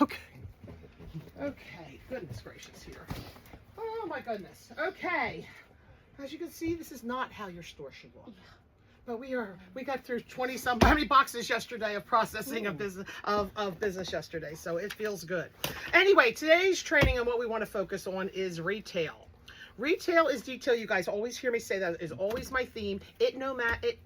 Okay. Okay, goodness gracious here. Oh my goodness. Okay. As you can see, this is not how your store should look. But we got through 20 some how many boxes yesterday of processing of business yesterday. So it feels good. Anyway, today's training and what we want to focus on is retail. Retail is detail. You guys always hear me say that is always my theme. It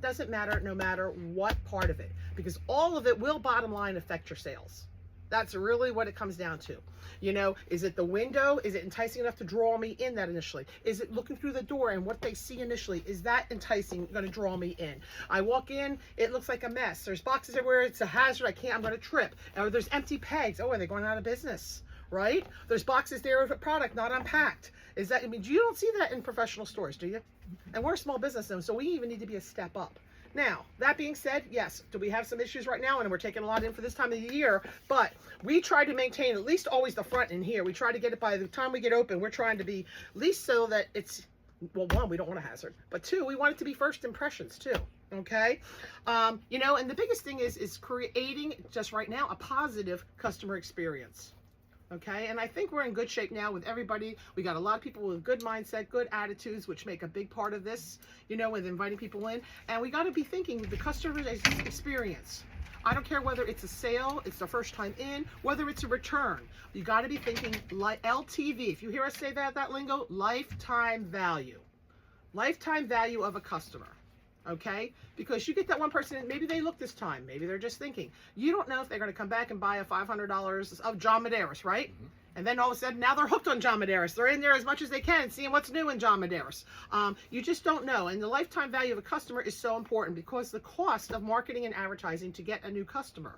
doesn't matter no matter what part of it, because all of it will bottom line affect your sales. That's really what it comes down to. You know, is it the window? Is it enticing enough to draw me in that initially? Is it looking through the door and what they see initially? Is that enticing, going to draw me in? I walk in, it looks like a mess. There's boxes everywhere. It's a hazard. I'm going to trip. Or there's empty pegs. Oh, are they going out of business? Right? There's boxes there of a product not unpacked. Is that, I mean, you don't see that in professional stores, do you? And we're a small business though, so we even need to be a step up. Now, that being said, yes, do we have some issues right now? And we're taking a lot in for this time of the year, but we try to maintain at least always the front in here. We try to get it by the time we get open. We're trying to be at least so that it's, well, one, we don't want a hazard, but two, we want it to be first impressions too. Okay. You know, and the biggest thing is creating just right now a positive customer experience. Okay, and I think we're in good shape now with everybody. We got a lot of people with good mindset, good attitudes, which make a big part of this, you know, with inviting people in. And we got to be thinking the customer experience. I don't care whether it's a sale, it's the first time in, whether it's a return. You got to be thinking like LTV. If you hear us say that lingo, lifetime value. Lifetime value of a customer. Okay, because you get that one person, maybe they look this time, maybe they're just thinking. You don't know if they're going to come back and buy a $500 of John Madeiras, right? Mm-hmm. And then all of a sudden, now they're hooked on John Madeiras. They're in there as much as they can, seeing what's new in John Madeiras. You just don't know. And the lifetime value of a customer is so important because the cost of marketing and advertising to get a new customer,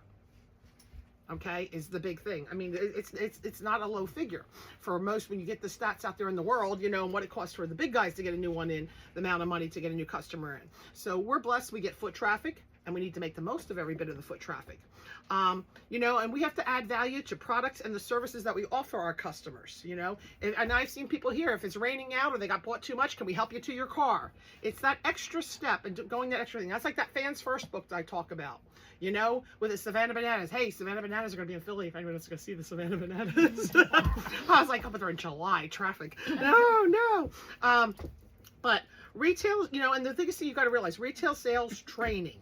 okay, is the big thing. I mean, it's not a low figure for most. When you get the stats out there in the world, you know, and what it costs for the big guys to get a new one in, the amount of money to get a new customer in. So we're blessed. We get foot traffic, and we need to make the most of every bit of the foot traffic. You know, and we have to add value to products and the services that we offer our customers, you know. And I've seen people here, if it's raining out or they got bought too much, can we help you to your car? It's that extra step and going that extra thing. That's like that Fans First book that I talk about. You know, with the Savannah Bananas. Hey, Savannah Bananas are going to be in Philly if anyone wants to go see the Savannah Bananas. I was like, oh, but they're in July, traffic. No. But retail, you know, and the biggest thing you got to realize, retail sales training.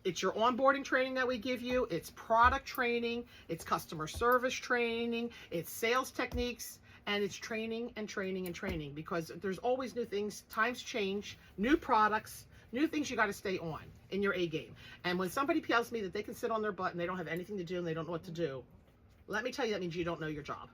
It's your onboarding training that we give you. It's product training. It's customer service training. It's sales techniques. And it's training and training and training, because there's always new things. Times change, new products, new things you got to stay on in your A game. And when somebody tells me that they can sit on their butt and they don't have anything to do and they don't know what to do, let me tell you, that means you don't know your job,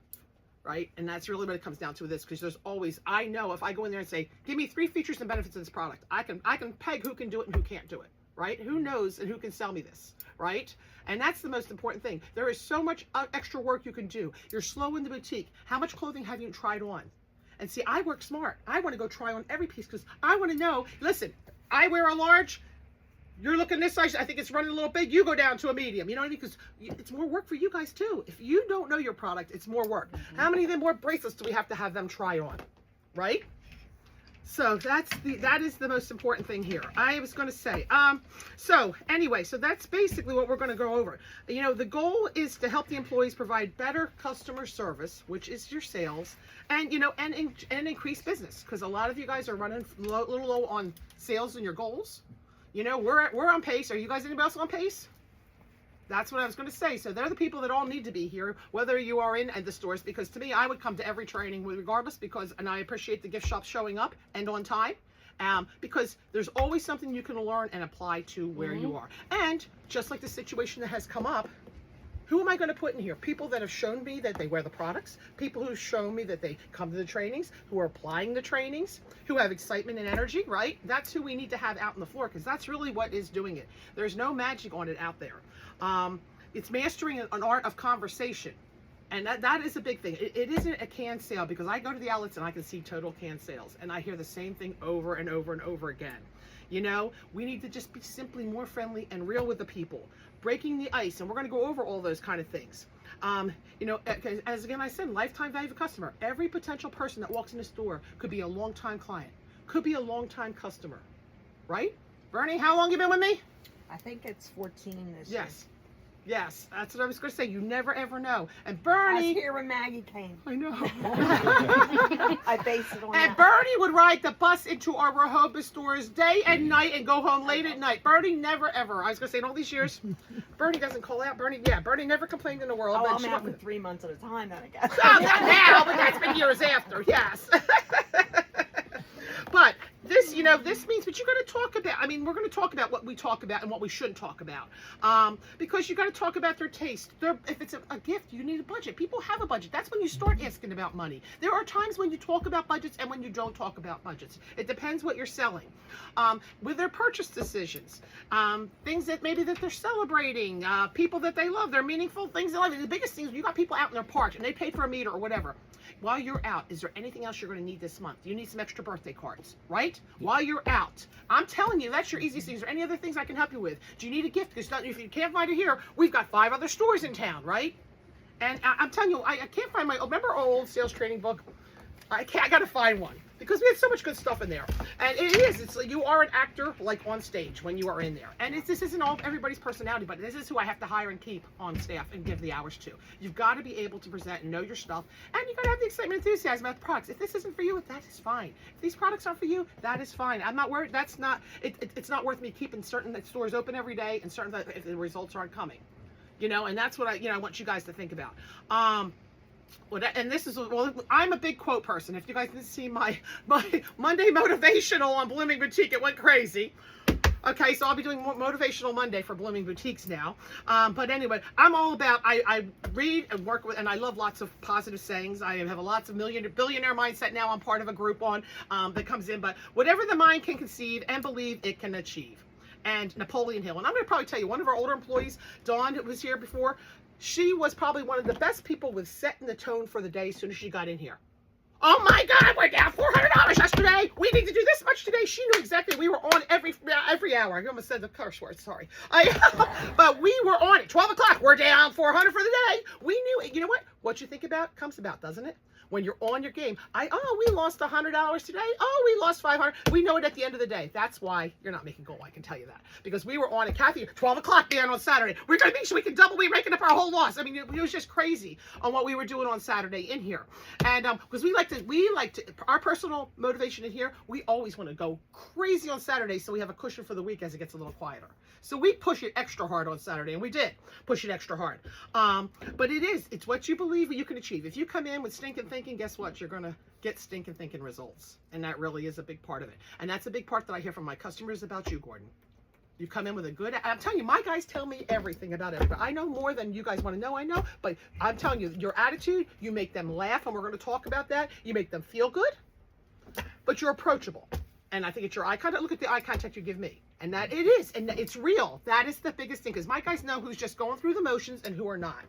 right? And that's really what it comes down to with this, because there's always, I know if I go in there and say, give me 3 features and benefits of this product, I can peg who can do it and who can't do it, right? Who knows and who can sell me this, right? And that's the most important thing. There is so much extra work you can do. You're slow in the boutique. How much clothing have you tried on? And see, I work smart. I want to go try on every piece because I want to know, listen, I wear a large, you're looking this size, I think it's running a little big, you go down to a medium. You know what I mean? Because it's more work for you guys too. If you don't know your product, it's more work. Mm-hmm. How many of them more bracelets do we have to have them try on? Right? So that is the most important thing here. I was going to say, so anyway, so that's basically what we're going to go over. You know, the goal is to help the employees provide better customer service, which is your sales, and, you know, and increase business, because a lot of you guys are running a little low on sales and your goals. You know, we're on pace. Are you guys, anybody else on pace? That's what I was going to say. So they're the people that all need to be here, whether you are in the stores, because to me, I would come to every training regardless, because, and I appreciate the gift shop showing up and on time, because there's always something you can learn and apply to where you are. And just like the situation that has come up, who am I going to put in here? People that have shown me that they wear the products, people who've shown me that they come to the trainings, who are applying the trainings, who have excitement and energy, right? That's who we need to have out on the floor, because that's really what is doing it. There's no magic on it out there. It's mastering an art of conversation. And that is a big thing. It isn't a can sale, because I go to the outlets and I can see total can sales, and I hear the same thing over and over and over again. You know, we need to just be simply more friendly and real with the people, breaking the ice, and we're going to go over all those kind of things. You know, as again I said, lifetime value of a customer. Every potential person that walks in the store could be a long-time client, could be a long-time customer, right? Bernie, how long you been with me? I think it's 14 this year. Yes. Yes, that's what I was going to say. You never ever know. And I was Bernie, here when Maggie came. I know. I base it on And that. Bernie would ride the bus into our Rehoboth stores day and night and go home late at night. Bernie never ever. I was going to say in all these years, Bernie doesn't call out. Bernie never complained in the world. Oh, but I'm she out for wouldn't- 3 months at a time then, I guess. Oh, not now, but that's been years after, yes. But this, this means, but you're going to talk about, we're going to talk about what we talk about and what we shouldn't talk about. Because you got to talk about their taste. If it's a gift, you need a budget. People have a budget. That's when you start asking about money. There are times when you talk about budgets and when you don't talk about budgets. It depends what you're selling. With their purchase decisions, things that maybe that they're celebrating, people that they love, they're meaningful things they love. The biggest things, you got people out in their park and they pay for a meter or whatever. While you're out, is there anything else you're going to need this month? You need some extra birthday cards, right? While you're out. I'm telling you, that's your easiest thing. Is there any other things I can help you with? Do you need a gift? Because if you can't find it here, we've got 5 other stores in town, right? And I'm telling you, I can't find remember our old sales training book? I got to find one. Because we had so much good stuff in there. And it's like you are an actor like on stage when you are in there. And this isn't all everybody's personality, but this is who I have to hire and keep on staff and give the hours to. You've got to be able to present and know your stuff. And you got to have the excitement and enthusiasm about the products. If this isn't for you, that is fine. If these products aren't for you, that is fine. I'm not worried. It's not worth me keeping certain stores open every day and certain if the results aren't coming. And that's what I want you guys to think about. And this is, I'm a big quote person. If you guys didn't see my Monday motivational on Blooming Boutique, it went crazy. Okay, so I'll be doing Motivational Monday for Blooming Boutiques now. But anyway, I'm all about, I read and work with, and I love lots of positive sayings. I have lots of billionaire mindset now. I'm part of a group on that comes in. But whatever the mind can conceive and believe, it can achieve. And Napoleon Hill. And I'm going to probably tell you, one of our older employees, Dawn, who was here before, she was probably one of the best people with setting the tone for the day as soon as she got in here. Oh my God, we're down $400 yesterday. We need to do this much today. She knew exactly. We were on every hour. I almost said the curse word, sorry. But we were on it. 12 o'clock, we're down $400 for the day. We knew it. You know what you think about comes about, doesn't it? When you're on your game, we lost $100 today. Oh, we lost $500. We know it at the end of the day. That's why you're not making goal. I can tell you that because we were on it. Kathy, 12 o'clock down on Saturday. We're going to make sure we can double. We're making up our whole loss. It was just crazy on what we were doing on Saturday in here. And because we like to, our personal motivation in here, we always want to go crazy on Saturday so we have a cushion for the week as it gets a little quieter. So we push it extra hard on Saturday, and we did push it extra hard. But it's what you believe you can achieve. If you come in with stinking thinking, guess what? You're going to get stinking thinking results. And that really is a big part of it. And that's a big part that I hear from my customers about you, Gordon. You come in with a good, I'm telling you, my guys tell me everything about everybody. I know more than you guys want to know, I know. But I'm telling you, your attitude, you make them laugh, and we're going to talk about that. You make them feel good, but you're approachable. And I think it's your eye contact. Look at the eye contact you give me. And that it is. And it's real. That is the biggest thing. Because my guys know who's just going through the motions and who are not.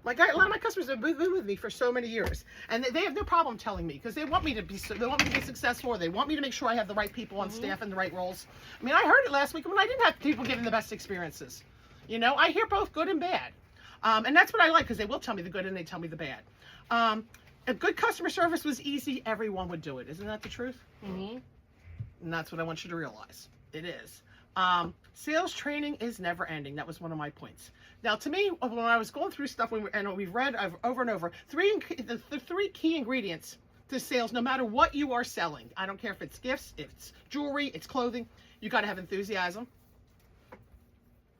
A lot of my customers have been with me for so many years. And they have no problem telling me. Because they want me to be successful. Or they want me to make sure I have the right people on staff and the right roles. I heard it last week when I didn't have people giving the best experiences. I hear both good and bad. And that's what I like. Because they will tell me the good and they tell me the bad. If good customer service was easy, everyone would do it. Isn't that the truth? Mm-hmm. And that's what I want you to realize. It is. Sales training is never ending. That was one of my points. Now, to me, when I was going through stuff, and we've read over and over, the 3 key ingredients to sales, no matter what you are selling. I don't care if it's gifts, if it's jewelry, it's clothing. You got to have enthusiasm.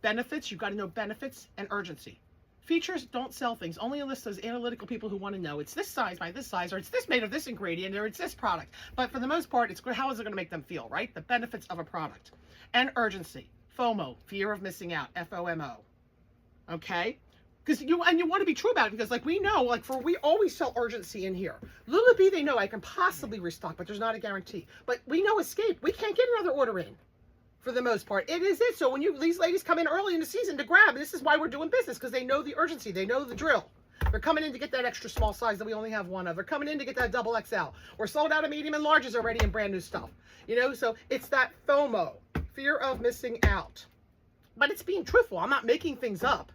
Benefits, you got to know benefits and urgency. Features don't sell things. Only enlist those analytical people who want to know it's this size by this size, or it's this made of this ingredient, or it's this product. But for the most part, it's how is it going to make them feel, right? The benefits of a product. And urgency. FOMO, fear of missing out. FOMO. Okay? Because you want to be true about it, because we know, we always sell urgency in here. Lula Bee, they know I can possibly restock, but there's not a guarantee. But we know escape. We can't get another order in. For the most part, it is it. So when these ladies come in early in the season to grab, and this is why we're doing business, because they know the urgency, they know the drill. They're coming in to get that extra small size that we only have one of. They're coming in to get that double XL. We're sold out of medium and larges already in brand new stuff. So it's that FOMO, fear of missing out. But it's being truthful. I'm not making things up.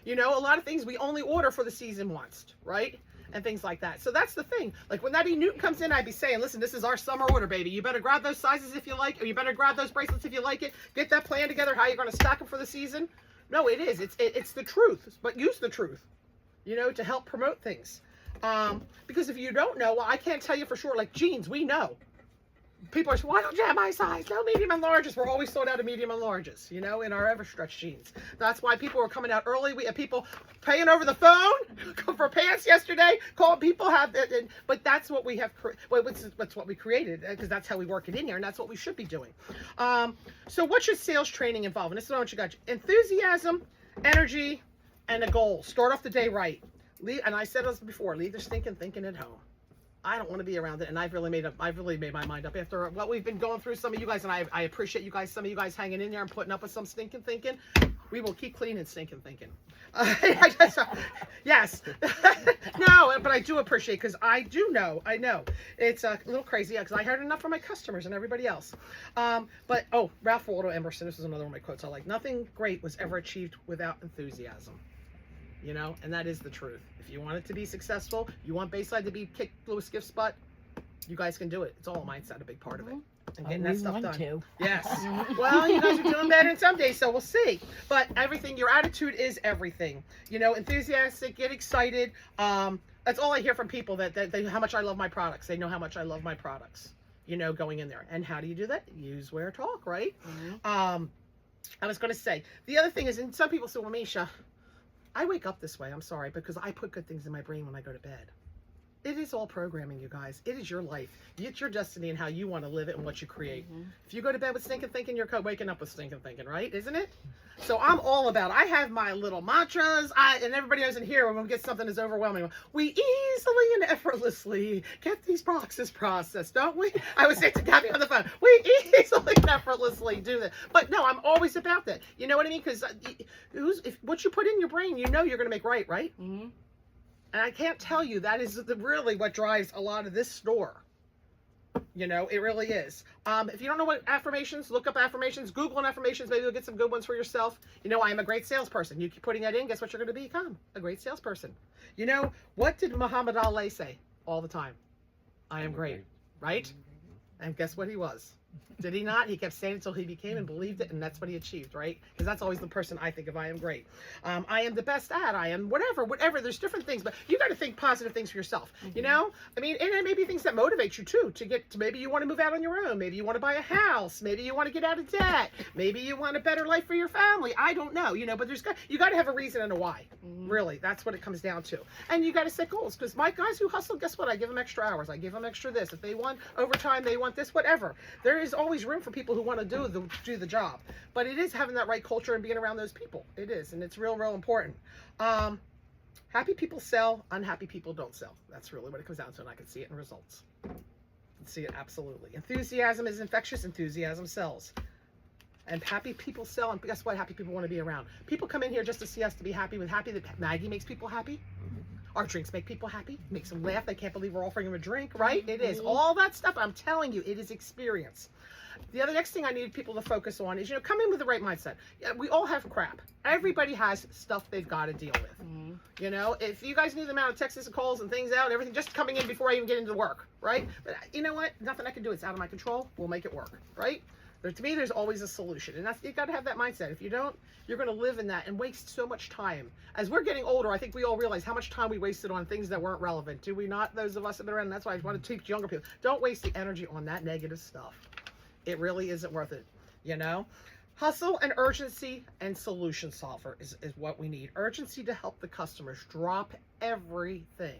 A lot of things we only order for the season once, right? And things like that. So that's the thing. When that E. Newton comes in, I'd be saying, listen, this is our summer order, baby. You better grab those sizes if you like, or you better grab those bracelets if you like it. Get that plan together, how you're going to stack them for the season. No, it is. It's the truth, but use the truth, you know, to help promote things. Because if you don't know, well, I can't tell you for sure. Like jeans, we know. People are saying, why don't you have my size? No medium and larges. We're always sold out of medium and larges, you know, in our Everstretch jeans. That's why people are coming out early. We have people paying over the phone for pants yesterday. Calling people but that's what we have. That's what we created, because that's how we work it in here, and that's what we should be doing. So what should sales training involve? And this is what you got: enthusiasm, energy, and a goal. Start off the day right. And I said this before: leave the stinking thinking at home. I don't want to be around it, and I've really made my mind up after what we've been going through. Some of you guys, and I appreciate you guys, some of you guys hanging in there and putting up with some stinking thinking. We will keep cleaning stinking thinking. Yes. No, but I do appreciate, because I know it's a little crazy, because I heard enough from my customers and everybody else. But Ralph Waldo Emerson, this is another one of my quotes I like: nothing great was ever achieved without enthusiasm. You know, and that is the truth. If you want it to be successful, you want Bayside to be kick Louis Gift's butt, you guys can do it. It's all mindset, a big part of it. And getting that stuff done. Yes. Well, you guys are doing better in some days, so we'll see. But everything, your attitude is everything. You know, enthusiastic, get excited. That's all I hear from people, that how much I love my products. They know how much I love my products, you know, going in there. And how do you do that? Use, wear, talk, right? I was going to say, the other thing is, and some people say, well, Misha, I wake up this way, I'm sorry, because I put good things in my brain when I go to bed. It is all programming, you guys. It is your life. It's your destiny and how you want to live it and what you create. If you go to bed with stinking thinking, you're waking up with stinking thinking, right? Isn't it? So I'm all about, I have my little mantras, and everybody knows in here when we get something that's overwhelming. We easily and effortlessly get these boxes processed, don't we? I was saying to Gabby on the phone, we easily and effortlessly do that. But no, I'm always about that. You know what I mean? Because what you put in your brain, you know you're going to make right? And I can't tell you, that is really what drives a lot of this store. You know, it really is. If you don't know what affirmations, look up affirmations, Google affirmations, maybe you'll get some good ones for yourself. You know, I am a great salesperson. You keep putting that in, guess what you're going to become? A great salesperson. You know, what did Muhammad Ali say all the time? I am great, right? And guess what he was? Did he not? He kept saying it until he became and believed it, and that's what he achieved, right? Because that's always the person I think of. I am great. I am the best at. I am whatever. There's different things, but you got to think positive things for yourself. You know, I mean, and it may be things that motivate you too. Maybe you want to move out on your own. Maybe you want to buy a house. Maybe you want to get out of debt. Maybe you want a better life for your family. I don't know. You know, but you got to have a reason and a why. Really, that's what it comes down to. And you got to set goals, because my guys who hustle, guess what? I give them extra hours. I give them extra this. If they want overtime, they want this. Whatever. There is always room for people who want to do the job, but it is having that right culture and being around those people. It is, and it's real important. Happy people sell, unhappy people don't sell. That's really what it comes down to, and I can see it in results. I can see it absolutely. Enthusiasm is infectious. Enthusiasm sells. And happy people sell, and guess what? Happy people want to be around. People come in here just to see us to be happy. That Maggie makes people happy. Our drinks make people happy, makes them laugh. They can't believe we're offering them a drink, right? It is. All that stuff, I'm telling you, it is experience. The next thing I need people to focus on is, you know, come in with the right mindset. Yeah, we all have crap. Everybody has stuff they've got to deal with. You know, if you guys knew the amount of texts and calls and things out and everything just coming in before I even get into work, right? But you know what? Nothing I can do. It's out of my control. We'll make it work, right? But to me, there's always a solution, and you got to have that mindset. If you don't, you're going to live in that and waste so much time. As we're getting older, I think we all realize how much time we wasted on things that weren't relevant. Do we not? Those of us that are around. That's why I want to teach younger people: don't waste the energy on that negative stuff. It really isn't worth it. You know, hustle and urgency and solution solver is what we need. Urgency to help the customers. Drop everything.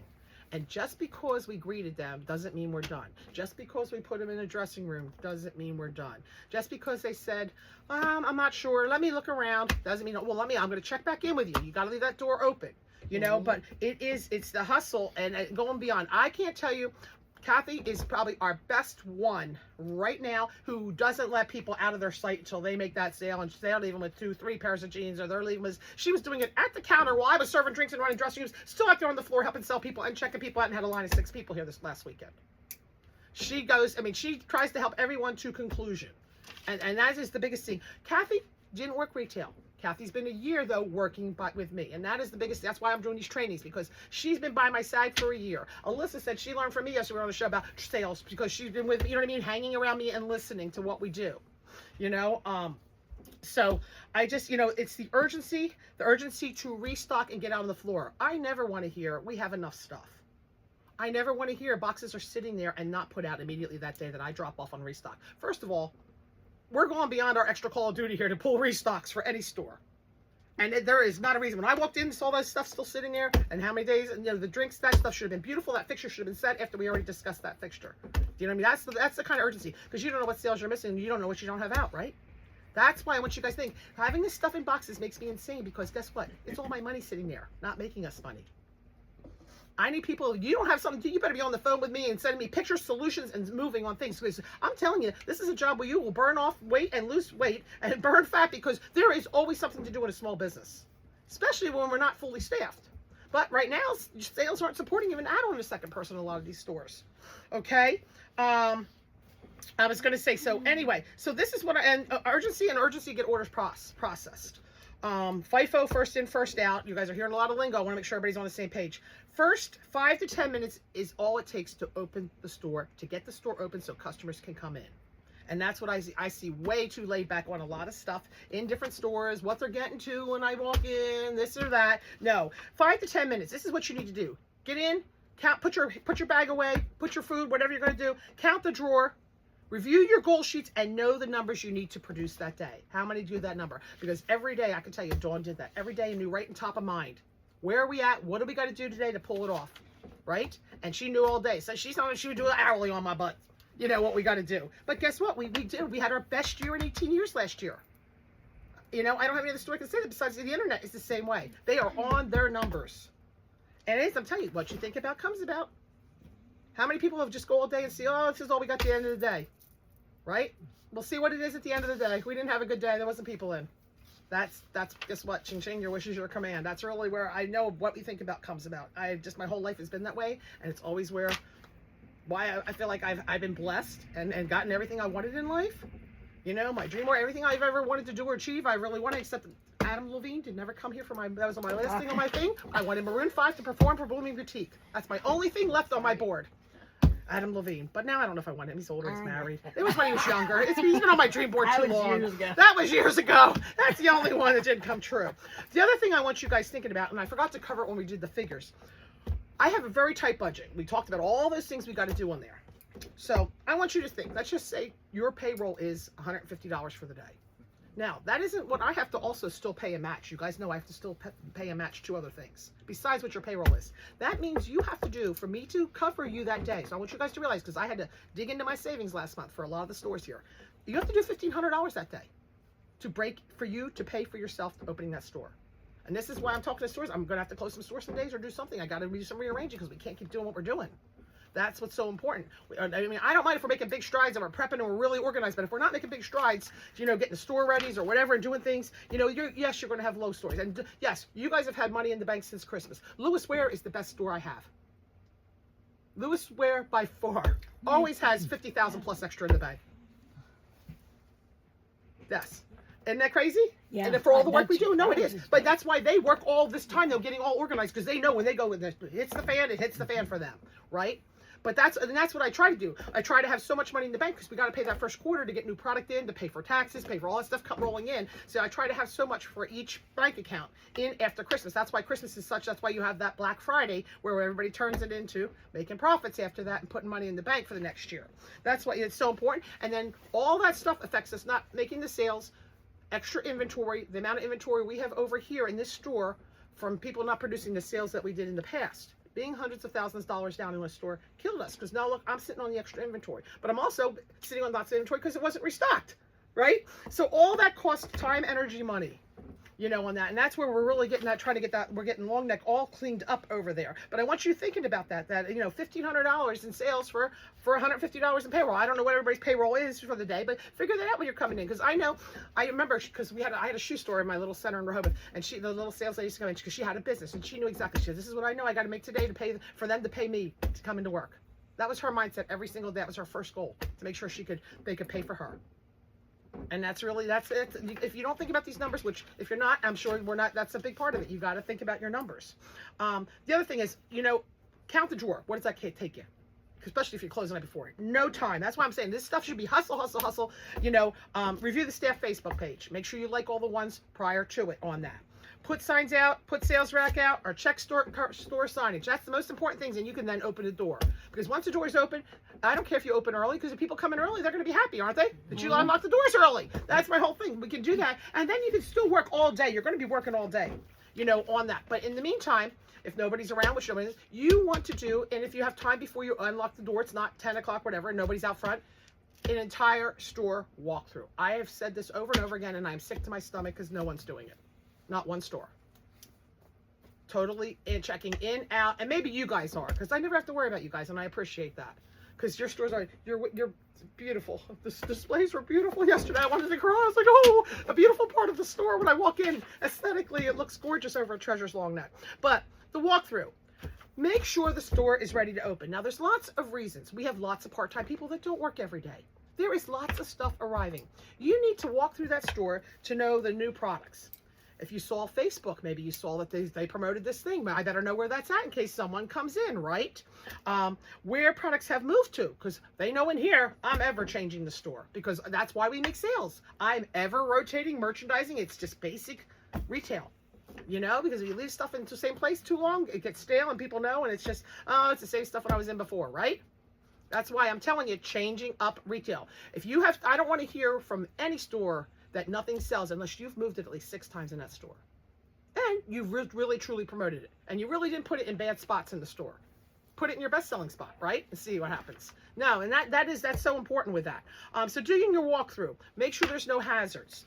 And just because we greeted them doesn't mean we're done. Just because we put them in a dressing room doesn't mean we're done. Just because they said, I'm not sure, let me look around, doesn't mean, well, I'm going to check back in with you. You got to leave that door open, you know, but it's the hustle and going beyond. I can't tell you, Kathy is probably our best one right now who doesn't let people out of their sight until they make that sale, and they're leaving with 2-3 pairs of jeans, or they're leaving with, she was doing it at the counter while I was serving drinks and running dressing rooms, still out there on the floor helping sell people and checking people out, and had a line of 6 people here this last weekend. She goes, I mean, she tries to help everyone to conclusion. And that is the biggest thing. Kathy didn't work retail. Kathy's been a year, though, working with me. And that is the biggest, that's why I'm doing these trainings, because she's been by my side for a year. Alyssa said she learned from me yesterday on the show about sales, because she's been with, you know what I mean, hanging around me and listening to what we do. You know, So I just, it's the urgency to restock and get out on the floor. I never want to hear we have enough stuff. I never want to hear boxes are sitting there and not put out immediately that day that I drop off on restock. First of all, we're going beyond our extra call of duty here to pull restocks for any store. And there is not a reason. When I walked in, saw that stuff still sitting there, and how many days, and the drinks, that stuff should have been beautiful. That fixture should have been set after we already discussed that fixture. Do you know what I mean? That's the kind of urgency, because you don't know what sales you're missing, and you don't know what you don't have out, right? That's why I want you guys to think, having this stuff in boxes makes me insane, because guess what? It's all my money sitting there, not making us money. I need people, you don't have something to do, you better be on the phone with me and sending me pictures, solutions, and moving on things. Because I'm telling you, this is a job where you will burn off weight and lose weight and burn fat, because there is always something to do in a small business, especially when we're not fully staffed. But right now, sales aren't supporting even add on a second person in a lot of these stores. Okay? I was going to say, so anyway, so this is what and urgency get orders processed. FIFO, first in, first out. You guys are hearing a lot of lingo. I want to make sure everybody's on the same page. First 5 to 10 minutes is all it takes to open the store, to get the store open so customers can come in. And that's what I see. I see way too laid back on a lot of stuff in different stores, what they're getting to when I walk in, this or that. No, 5 to 10 minutes. This is what you need to do. Get in, count, put your bag away, put your food, whatever you're going to do, count the drawer, review your goal sheets, and know the numbers you need to produce that day. How many do that number? Because every day, I can tell you, Dawn did that. Every day, you knew right in top of mind. Where are we at? What do we got to do today to pull it off? Right? And she knew all day. So she's not, she would do it hourly on my butt. You know what we got to do. But guess what? We did. We had our best year in 18 years last year. I don't have any other story I can say that besides the internet is the same way. They are on their numbers. And it is, I'm telling you, what you think about comes about. How many people have just go all day and see, oh, this is all we got at the end of the day. Right? We'll see what it is at the end of the day. We didn't have a good day. There wasn't people in. That's guess what? Ching ching, your wish is your command. That's really where I know what we think about comes about. My whole life has been that way, and it's always why I feel like I've been blessed and gotten everything I wanted in life. My dream or everything I've ever wanted to do or achieve, I really wanted, except Adam Levine did never come here that was on my last thing on my thing. I wanted Maroon 5 to perform for Blooming Boutique. That's my only thing left on my board. Adam Levine. But now I don't know if I want him. He's older, he's married. It was when he was younger. He's been on my dream board too long. That was years ago. That's the only one that didn't come true. The other thing I want you guys thinking about, and I forgot to cover it when we did the figures, I have a very tight budget. We talked about all those things we got to do on there. So I want you to think, let's just say your payroll is $150 for the day. Now, that isn't what I have to also still pay a match. You guys know I have to still pay a match 2 other things besides what your payroll is. That means you have to do, for me to cover you that day. So I want you guys to realize, because I had to dig into my savings last month for a lot of the stores here. You have to do $1,500 that day for you to pay for yourself opening that store. And this is why I'm talking to stores. I'm going to have to close some stores some days or do something. I got to do some rearranging because we can't keep doing what we're doing. That's what's so important. I mean, I don't mind if we're making big strides and we're prepping and we're really organized, but if we're not making big strides, getting the store readies or whatever and doing things, yes, you're going to have low stores. And yes, you guys have had money in the bank since Christmas. Lewis Ware is the best store I have. Lewis Ware, by far, always has 50,000 plus extra in the bank. Yes. Isn't that crazy? Yeah. And for all the work we do, no, it is. But that's why they work all this time. They're getting all organized because they know when they go with this, it hits the fan for them, right? But that's what I try to do. I try to have so much money in the bank because we got to pay that first quarter to get new product in, to pay for taxes, pay for all that stuff rolling in. So I try to have so much for each bank account in after Christmas. That's why Christmas is such. That's why you have that Black Friday where everybody turns it into making profits after that and putting money in the bank for the next year. That's why it's so important. And then all that stuff affects us not making the sales, extra inventory, the amount of inventory we have over here in this store from people not producing the sales that we did in the past. Being hundreds of thousands of dollars down in a store killed us because now look, I'm sitting on the extra inventory, but I'm also sitting on lots of inventory because it wasn't restocked, right? So all that costs time, energy, money, on that. And that's where we're really getting that, trying to get that, we're getting Long Neck all cleaned up over there. But I want you thinking about that $1,500 in sales for $150 in payroll. I don't know what everybody's payroll is for the day, but figure that out when you're coming in. Because I remember, because I had a shoe store in my little center in Rehoboth, and the little sales lady used to come in because she had a business, and she knew exactly, she said, this is what I know I got to make today for them to pay me to come into work. That was her mindset every single day. That was her first goal, to make sure they could pay for her. And that's it. If you don't think about these numbers, which if you're not, I'm sure we're not, that's a big part of it. You got to think about your numbers. The other thing is, count the drawer. What does that take you? especially if you're closing the night before. No time. That's why I'm saying this stuff should be hustle, hustle, hustle. Review the staff Facebook page. Make sure you like all the ones prior to it on that. Put signs out, put sales rack out, or check store signage. That's the most important things, and you can then open the door. Because once the door is open, I don't care if you open early, because if people come in early, they're going to be happy, aren't they? That you unlock the doors early. That's my whole thing. We can do that, and then you can still work all day. You're going to be working all day, on that. But in the meantime, if nobody's around, which nobody is, you want to do, and if you have time before you unlock the door, it's not 10 o'clock, whatever, and nobody's out front, an entire store walkthrough. I have said this over and over again, and I'm sick to my stomach because no one's doing it. Not one store. Totally checking in, out, and maybe you guys are, because I never have to worry about you guys, and I appreciate that. Because your stores are, you're beautiful. The displays were beautiful yesterday. I wanted to cry. I was like, oh, a beautiful part of the store when I walk in. Aesthetically, it looks gorgeous over at Treasure's Long Neck. But the walkthrough, make sure the store is ready to open. Now, there's lots of reasons. We have lots of part-time people that don't work every day. There is lots of stuff arriving. You need to walk through that store to know the new products. If you saw Facebook, maybe you saw that they promoted this thing. I better know where that's at in case someone comes in, right? Where products have moved to, because they know in here, I'm ever changing the store, because that's why we make sales. I'm ever rotating merchandising. It's just basic retail, because if you leave stuff in the same place too long, it gets stale and people know, and it's just, oh, it's the same stuff that I was in before, right? That's why I'm telling you, changing up retail. I don't want to hear from any store that nothing sells unless you've moved it at least 6 times in that store. And you've really, truly promoted it. And you really didn't put it in bad spots in the store. Put it in your best-selling spot, right? And see what happens. No, and that's so important with that. So doing your walkthrough, make sure there's no hazards.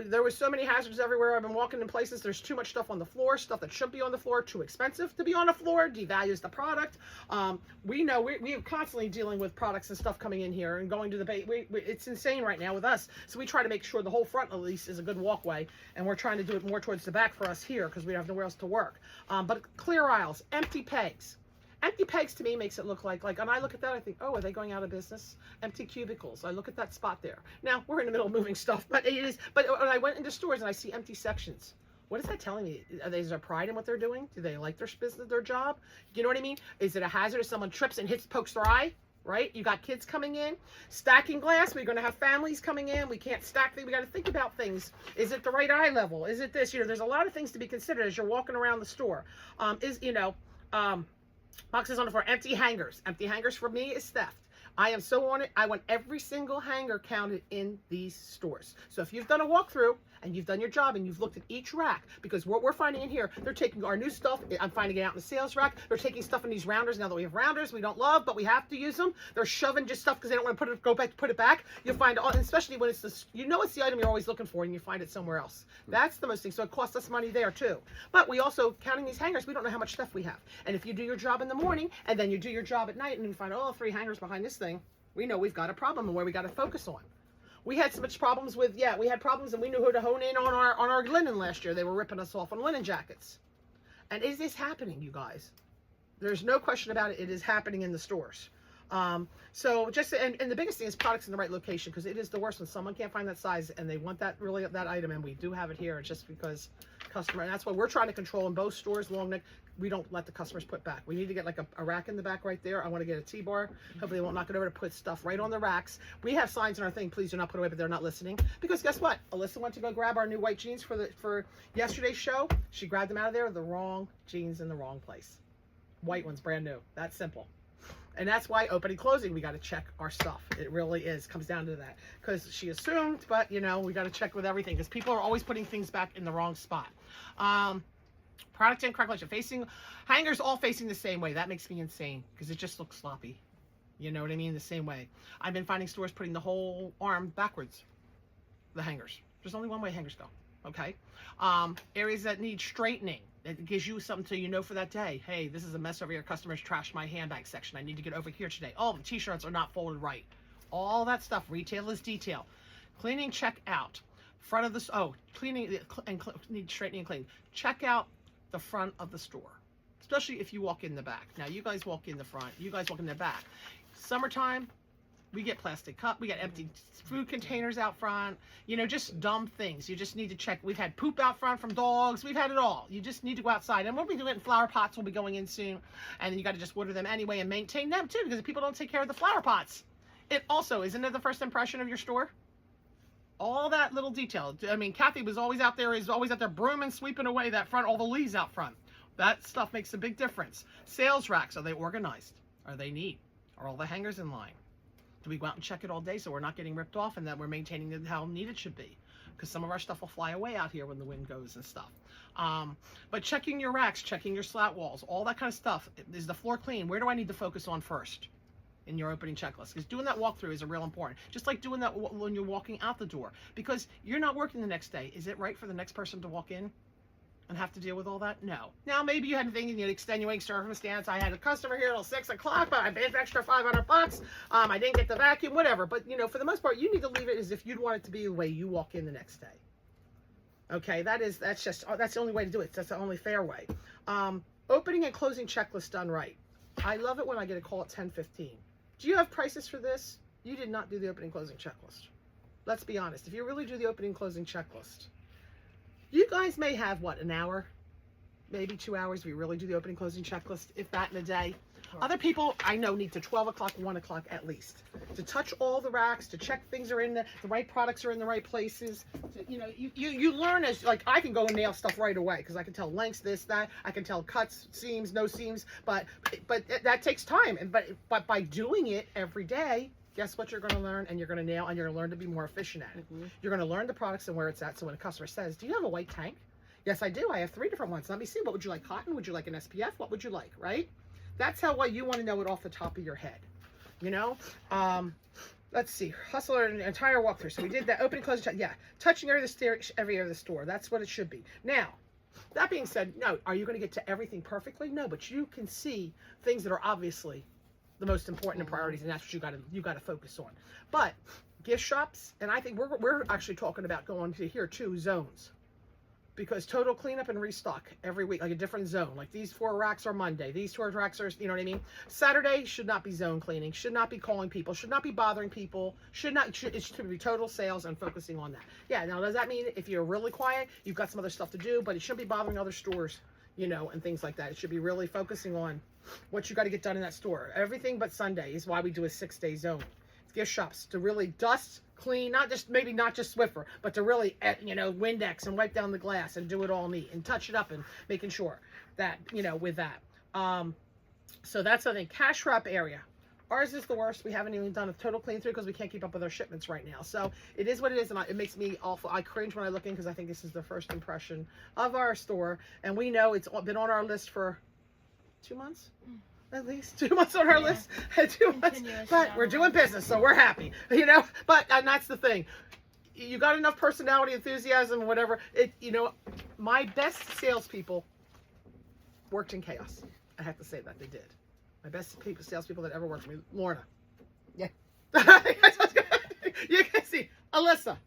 There was so many hazards everywhere. I've been walking in places. There's too much stuff on the floor, stuff that shouldn't be on the floor, too expensive to be on the floor, devalues the product. We know we are constantly dealing with products and stuff coming in here and going to the base. It's insane right now with us. So we try to make sure the whole front, at least, is a good walkway. And we're trying to do it more towards the back for us here because we have nowhere else to work. But clear aisles, empty pegs. Empty pegs to me makes it look like, and I look at that, I think, oh, are they going out of business? Empty cubicles. I look at that spot there. Now, we're in the middle of moving stuff, but when I went into stores and I see empty sections, what is that telling me? Is there pride in what they're doing? Do they like their business, their job? You know what I mean? Is it a hazard if someone trips and pokes their eye? Right? You got kids coming in, stacking glass. We're going to have families coming in. We can't stack things. We got to think about things. Is it the right eye level? Is it this? There's a lot of things to be considered as you're walking around the store. Boxes on the floor, empty hangers. Empty hangers for me is theft. I am so on it. I want every single hanger counted in these stores. So if you've done a walkthrough and you've done your job and you've looked at each rack, because what we're finding in here, they're taking our new stuff. I'm finding it out in the sales rack. They're taking stuff in these rounders. Now that we have rounders, we don't love, but we have to use them. They're shoving just stuff because they don't want to put it back. You'll find, especially when it's this, it's the item you're always looking for and you find it somewhere else. That's the most thing. So it costs us money there too. But we also, counting these hangers, we don't know how much stuff we have. And if you do your job in the morning and then you do your job at night and you find, 3 hangers behind this thing, we know we've got a problem and where we got to focus on. We had so much problems with, we had problems and we knew who to hone in on our linen last year. They were ripping us off on linen jackets. And is this happening, you guys? There's no question about it. It is happening in the stores. So just, and the biggest thing is products in the right location, because it is the worst when someone can't find that size and they want that item, and we do have it here. It's just because customer, and that's what we're trying to control in both stores, Long Neck. We don't let the customers put back. We need to get like a rack in the back right there. I want to get a T-bar. Hopefully they won't knock it over to put stuff right on the racks. We have signs in our thing, please do not put away, but they're not listening. Because guess what? Alyssa went to go grab our new white jeans for yesterday's show. She grabbed them out of there, the wrong jeans in the wrong place. White ones, brand new. That's simple. And that's why opening, closing, we got to check our stuff. It really is, comes down to that. Because she assumed, but we got to check with everything. Because people are always putting things back in the wrong spot. Product and calculation, facing hangers all facing the same way. That makes me insane because it just looks sloppy. You know what I mean? The same way. I've been finding stores putting the whole arm backwards. The hangers. There's only one way hangers go. Okay. Areas that need straightening. It gives you something for that day. Hey, this is a mess over here. Customers trashed my handbag section. I need to get over here today. Oh, the t-shirts are not folded right. All that stuff. Retail is detail. Cleaning, check out. Front of the cleaning and need straightening and cleaning. Check out the front of the store, especially if you walk in the back. Now you guys walk in the front, you guys walk in the back. Summertime, We get plastic cup, we got empty food containers out front, you know, just dumb things. You just need to check. We've had poop out front from dogs. We've had it all. You just need to go outside. And we'll be doing flower pots. We'll be going in soon. And then you got to just water them anyway and maintain them too, because if people don't take care of the flower pots, it also, isn't it the first impression of your store? All that little detail. I mean, Kathy was always out there, brooming, sweeping away that front, all the leaves out front. That stuff makes a big difference. Sales racks, are they organized? Are they neat? Are all the hangers in line? Do we go out and check it all day so we're not getting ripped off and that we're maintaining it how neat it should be? Because some of our stuff will fly away out here when the wind goes and stuff. But checking your racks, checking your slat walls, all that kind of stuff. Is the floor clean? Where do I need to focus on first in your opening checklist? Because doing that walkthrough is a real important. Just like doing that when you're walking out the door. Because you're not working the next day. Is it right for the next person to walk in and have to deal with all that? No. Now, maybe you had thinking, you know, extenuating circumstance. I had a customer here till 6 o'clock, but I paid an extra $500. I didn't get the vacuum, whatever. But, you know, for the most part, you need to leave it as if you'd want it to be the way you walk in the next day. Okay, that's the only way to do it. That's the only fair way. Opening and closing checklist done right. I love it when I get a call at 10:15. Do you have prices for this? You did not do the opening closing checklist. Let's be honest. If you really do the opening closing checklist, you guys may have, what, an hour? Maybe 2 hours if you really do the opening closing checklist, if that in a day. Sure. Other people, I know, need to 12 o'clock, 1 o'clock at least. To touch all the racks, to check things are in the right products are in the right places. To, you know, you learn as, like, I can go and nail stuff right away because I can tell lengths, this, that. I can tell cuts, seams, no seams. But that takes time. But by doing it every day, guess what you're going to learn, and you're going to nail, and you're going to learn to be more efficient at it. You're going to learn the products and where it's at. So when a customer says, do you have a white tank? Yes, I do. I have 3 different ones. Let me see. What would you like? Cotton? Would you like an SPF? What would you like? Right? That's how well you want to know it off the top of your head. You know? Let's see. Hustle an entire walkthrough. So we did that. Opening, closing, yeah. Touching every area of the store. That's what it should be. Now, that being said, no. Are you going to get to everything perfectly? No, but you can see things that are obviously the most important and priorities, and that's what you got to focus on. But gift shops, and I think we're actually talking about going to here too, zones, because total cleanup and restock every week, like a different zone. Like these 4 racks are Monday, these 2 racks are, you know what I mean. Saturday should not be zone cleaning, should not be calling people, should not be bothering people, it should be total sales and focusing on that. Yeah. Now, does that mean if you're really quiet, you've got some other stuff to do, but it shouldn't be bothering other stores, you know, and things like that. It should be really focusing on what you got to get done in that store. Everything but Sunday is why we do a 6-day zone. It's gift shops to really dust, clean, not just Swiffer, but to really, you know, Windex and wipe down the glass and do it all neat and touch it up and making sure that, you know, with that. So that's something. Cash wrap area. Ours is the worst. We haven't even done a total clean through because we can't keep up with our shipments right now. So it is what it is, and it makes me awful. I cringe when I look in because I think this is the first impression of our store, and we know it's been on our list for 2 months, at least 2 months on our list. 2 months, but we're doing business, so we're happy, you know. But and that's the thing. You got enough personality, enthusiasm, whatever. You know, my best salespeople worked in chaos. I have to say that they did. My best salespeople that ever worked for me, Lorna. Yeah. You can see Alyssa.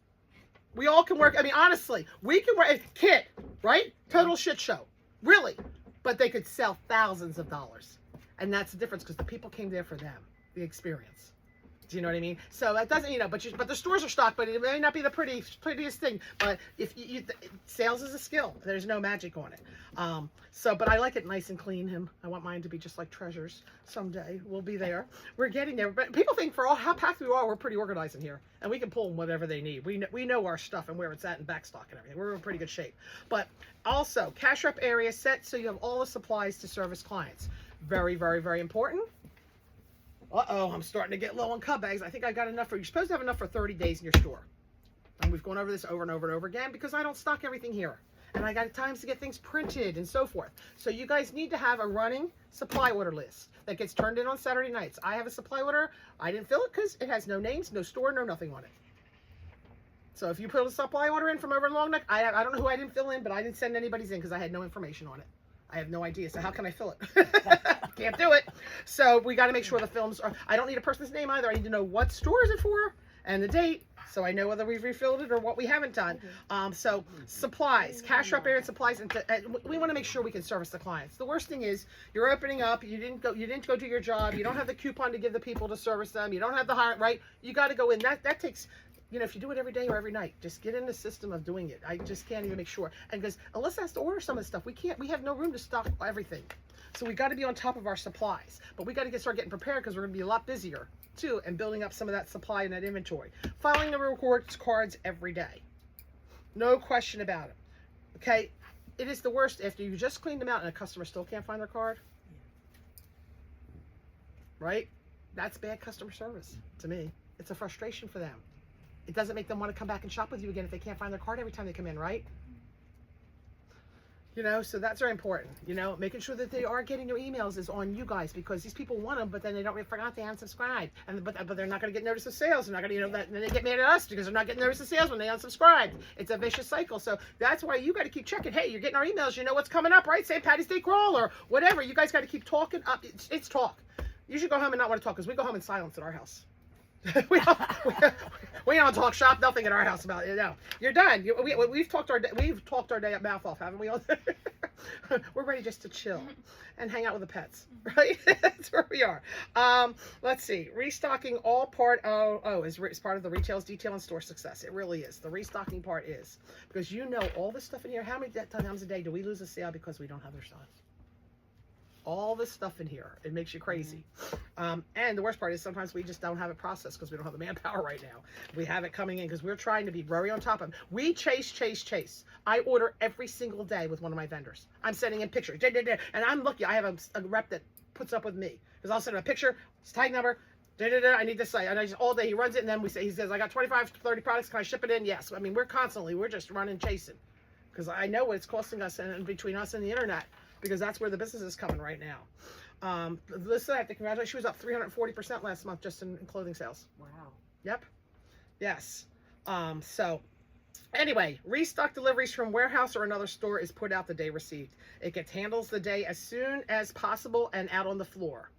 We all can work. I mean, honestly, we can work. Kit, right? Total shit show, really. But they could sell thousands of dollars. And that's the difference because the people came there for them, the experience. Do you know what I mean? So that doesn't, you know, but the stores are stocked, but it may not be the prettiest thing. But if sales is a skill, there's no magic on it. But I like it nice and clean. I want mine to be just like Treasures. Someday we'll be there. We're getting there. But people think for all how packed we are, we're pretty organized in here, and we can pull them whatever they need. We know our stuff and where it's at and backstock and everything. We're in pretty good shape. But also cash wrap area set so you have all the supplies to service clients. Very, very, very important. Uh-oh, I'm starting to get low on cut bags. I think I got enough you're supposed to have enough for 30 days in your store. And we've gone over this over and over and over again because I don't stock everything here. And I got times to get things printed and so forth. So you guys need to have a running supply order list that gets turned in on Saturday nights. I have a supply order. I didn't fill it because it has no names, no store, no nothing on it. So if you put a supply order in from over in Long Neck, I don't know who I didn't fill in, but I didn't send anybody's in because I had no information on it. I have no idea. So how can I fill it? Can't do it. So we got to make sure the films are, I don't need a person's name either. I need to know what store is it for and the date so I know whether we've refilled it or what we haven't done. So supplies, cash up area and supplies, and we want to make sure we can service the clients. The worst thing is you're opening up, you didn't go do your job, you don't have the coupon to give the people to service them, you don't have the hire, right? You got to go in. That takes, you know, if you do it every day or every night, just get in the system of doing it. I just can't even make sure. And because Alyssa has to order some of the stuff, we have no room to stock everything. So we got to be on top of our supplies, but we got to start getting prepared because we're going to be a lot busier too, and building up some of that supply and that inventory. Filing the rewards cards every day. No question about it. Okay. It is the worst after you just cleaned them out and a customer still can't find their card. Right? That's bad customer service to me. It's a frustration for them. It doesn't make them want to come back and shop with you again if they can't find their card every time they come in, right? You know, so that's very important. You know, making sure that they are getting their emails is on you guys, because these people want them, but then they don't forgot they unsubscribed, and but they're not going to get notice of sales. They're not going to, you know, that, and then they get mad at us because they're not getting notice of sales when they unsubscribe. It's a vicious cycle. So that's why you got to keep checking. Hey, you're getting our emails. You know what's coming up, right? St. Patty's Day crawl or whatever. You guys got to keep talking up. It's talk. You should go home and not want to talk, because we go home in silence at our house. we don't talk shop, nothing in our house about it. No, you're done. We've talked our day at mouth off, haven't we? All we're ready just to chill and hang out with the pets, right? That's where we are. Let's see. Restocking all part is part of the retail's detail and store success. It really is. The restocking part is because you know all this stuff in here. How many times a day do we lose a sale because we don't have their stuff? All this stuff in here, it makes you crazy. And the worst part is sometimes we just don't have it processed because we don't have the manpower right now. We have it coming in because we're trying to be very on top of it. We chase. I order every single day with one of my vendors. I'm sending in pictures, and I'm lucky. I have a rep that puts up with me because I'll send him a picture, his tag number, I need this site, and I just all day he runs it, and then he says, I got 25 to 30 products. Can I ship it in? Yes. I mean, we're just running chasing because I know what it's costing us and between us and the internet. Because that's where the business is coming right now. Listen, I have to congratulate. She was up 340% last month just in clothing sales. Wow. Yep. Yes. So anyway, restock deliveries from warehouse or another store is put out the day received. It gets handles the day as soon as possible and out on the floor.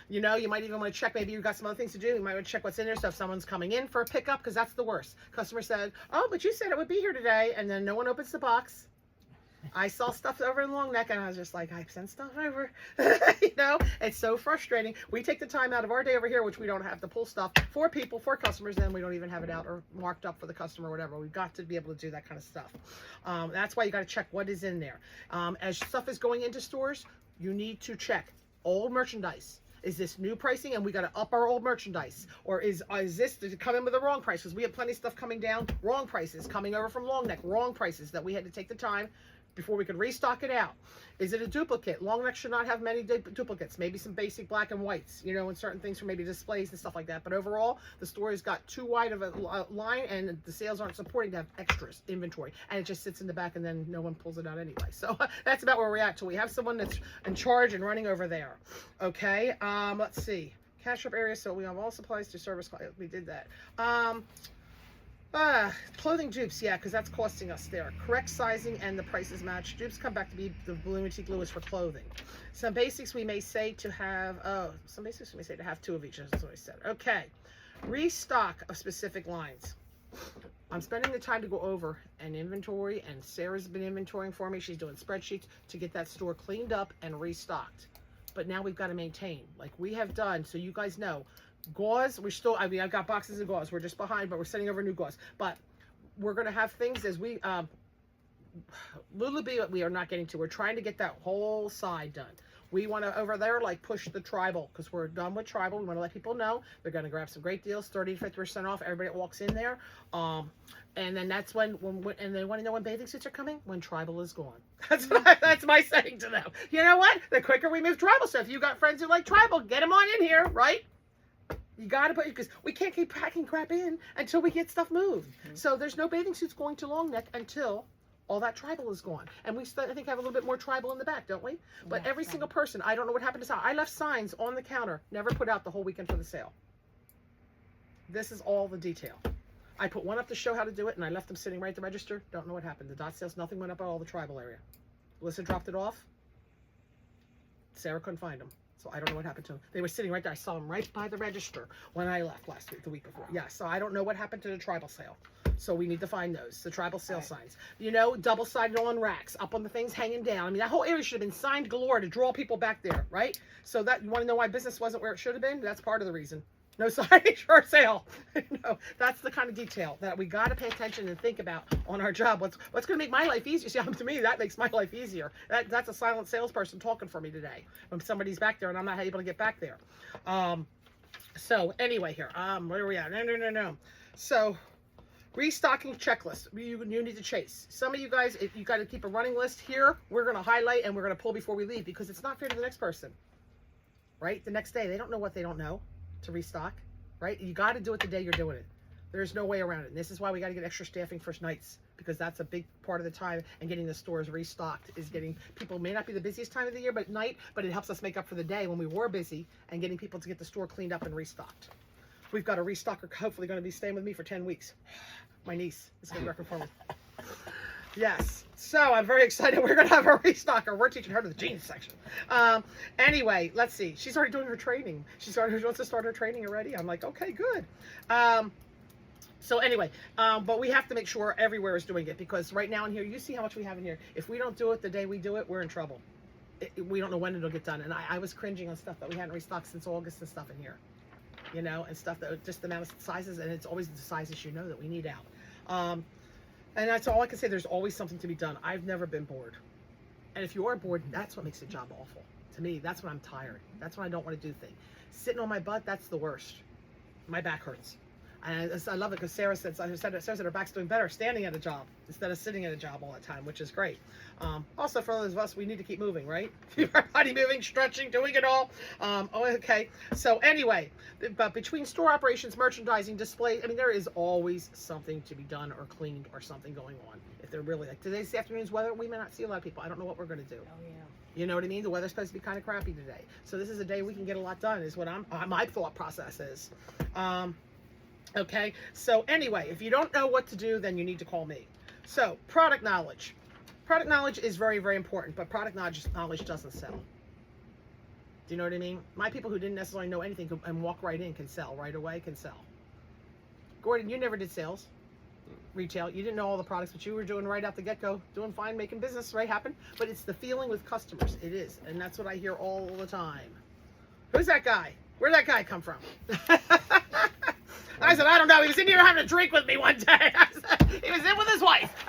You know, you might even want to check, maybe you've got some other things to do. You might want to check what's in there. So if someone's coming in for a pickup, because that's the worst. Customer said, oh, but you said it would be here today. And then no one opens the box. I saw stuff over in Long Neck and I was just like, I sent stuff over. You know, it's so frustrating. We take the time out of our day over here, which we don't have to pull stuff for people, for customers, then we don't even have it out or marked up for the customer or whatever. We've got to be able to do that kind of stuff. That's why you got to check what is in there. As stuff is going into stores, you need to check old merchandise. Is this new pricing and we got to up our old merchandise? Or is this, did it come in with the wrong price? Because we have plenty of stuff coming down, wrong prices, coming over from Long Neck, wrong prices that we had to take the time before we could restock it out. Is it a duplicate? Long Neck should not have many duplicates. Maybe some basic black and whites, you know, and certain things for maybe displays and stuff like that. But overall, the store has got too wide of a line and the sales aren't supporting to have extras inventory. And it just sits in the back and then no one pulls it out anyway. So that's about where we're at. So we have someone that's in charge and running over there. Okay, let's see. Cash up area, so we have all supplies to service. We did that. Clothing dupes, yeah, because that's costing us there. Correct sizing and the prices match. Dupes come back to be the Blumenty glue is for clothing. Some basics we may say to have, two of each, that's what I said. Okay, restock of specific lines. I'm spending the time to go over an inventory, and Sarah's been inventorying for me. She's doing spreadsheets to get that store cleaned up and restocked. But now we've got to maintain, like we have done, so you guys know. Gauze, we're still, I mean, I've got boxes of gauze. We're just behind, but we're sending over new gauze. But we're going to have things as we, Lulabee, we are not getting to. We're trying to get that whole side done. We want to, over there, like, push the tribal, because we're done with tribal. We want to let people know. They're going to grab some great deals, 30 to 50% off. Everybody that walks in there. And then that's when and they want to know when bathing suits are coming? When tribal is gone. That's my saying to them. You know what? The quicker we move tribal. So if you got friends who like tribal, get them on in here, right? You got to put, because we can't keep packing crap in until we get stuff moved. So there's no bathing suits going to Long Neck until all that tribal is gone. And we still, I think, have a little bit more tribal in the back, don't we? But every single person, I don't know what happened to Sal. I left signs on the counter, never put out the whole weekend for the sale. This is all the detail. I put one up to show how to do it, and I left them sitting right at the register. Don't know what happened. The dot sales, nothing went up at all the tribal area. Melissa dropped it off. Sarah couldn't find them. So I don't know what happened to them. They were sitting right there. I saw them right by the register when I left last week, the week before. Yeah, so I don't know what happened to the tribal sale. So we need to find those, the tribal sale signs. You know, double-sided on racks, up on the things hanging down. I mean, that whole area should have been signed galore to draw people back there, right? So that, you want to know why business wasn't where it should have been? That's part of the reason. No signage for sale. No, that's the kind of detail that we got to pay attention and think about on our job. What's going to make my life easier? See, to me, that makes my life easier. That's a silent salesperson talking for me today. When somebody's back there and I'm not able to get back there. So anyway, here, where are we at? No. So restocking checklist. You need to chase. Some of you guys, if you got to keep a running list here, we're going to highlight and we're going to pull before we leave because it's not fair to the next person. Right? The next day, they don't know what they don't know to restock, right? You got to do it the day you're doing it. There's no way around it. And this is why we got to get extra staffing for nights, because that's a big part of the time. And getting the stores restocked is getting people, may not be the busiest time of the year, but at night, but it helps us make up for the day when we were busy and getting people to get the store cleaned up and restocked. We've got a restocker hopefully going to be staying with me for 10 weeks. My niece is going to work for me. Yes. So I'm very excited. We're going to have a restocker. We're teaching her to the jeans section. Anyway, let's see. She's already doing her training. She wants to start her training already. I'm like, okay, good. So anyway, but we have to make sure everywhere is doing it, because right now in here, you see how much we have in here. If we don't do it the day we do it, we're in trouble. We don't know when it'll get done. And I was cringing on stuff that we hadn't restocked since August and stuff in here. You know, and stuff that just the amount of sizes, and it's always the sizes you know that we need out. And that's all I can say. There's always something to be done. I've never been bored. And if you are bored, that's what makes the job awful. To me, that's when I'm tired. That's when I don't want to do things. Sitting on my butt, that's the worst. My back hurts. And I love it because Sarah said her back's doing better standing at a job instead of sitting at a job all the time, which is great. Also, for those of us, we need to keep moving, right? Keep our body moving, stretching, doing it all. Okay. So anyway, but between store operations, merchandising, display, I mean, there is always something to be done or cleaned or something going on. If they're really, like today's afternoon's weather, we may not see a lot of people. I don't know what we're going to do. Oh, yeah. You know what I mean? The weather's supposed to be kind of crappy today. So this is a day we can get a lot done, is what my thought process is. Okay, so anyway, if you don't know what to do, then you need to call me. So, product knowledge. Product knowledge is very, very important, but product knowledge doesn't sell. Do you know what I mean? My people who didn't necessarily know anything and walk right in can sell right away, can sell. Gordon, you never did sales, retail. You didn't know all the products, but you were doing right out the get-go, doing fine, making business, right? Happened. But it's the feeling with customers. It is, and that's what I hear all the time. Who's that guy? Where'd that guy come from? I said, I don't know. He was in here having a drink with me one day. I said, he was in with his wife.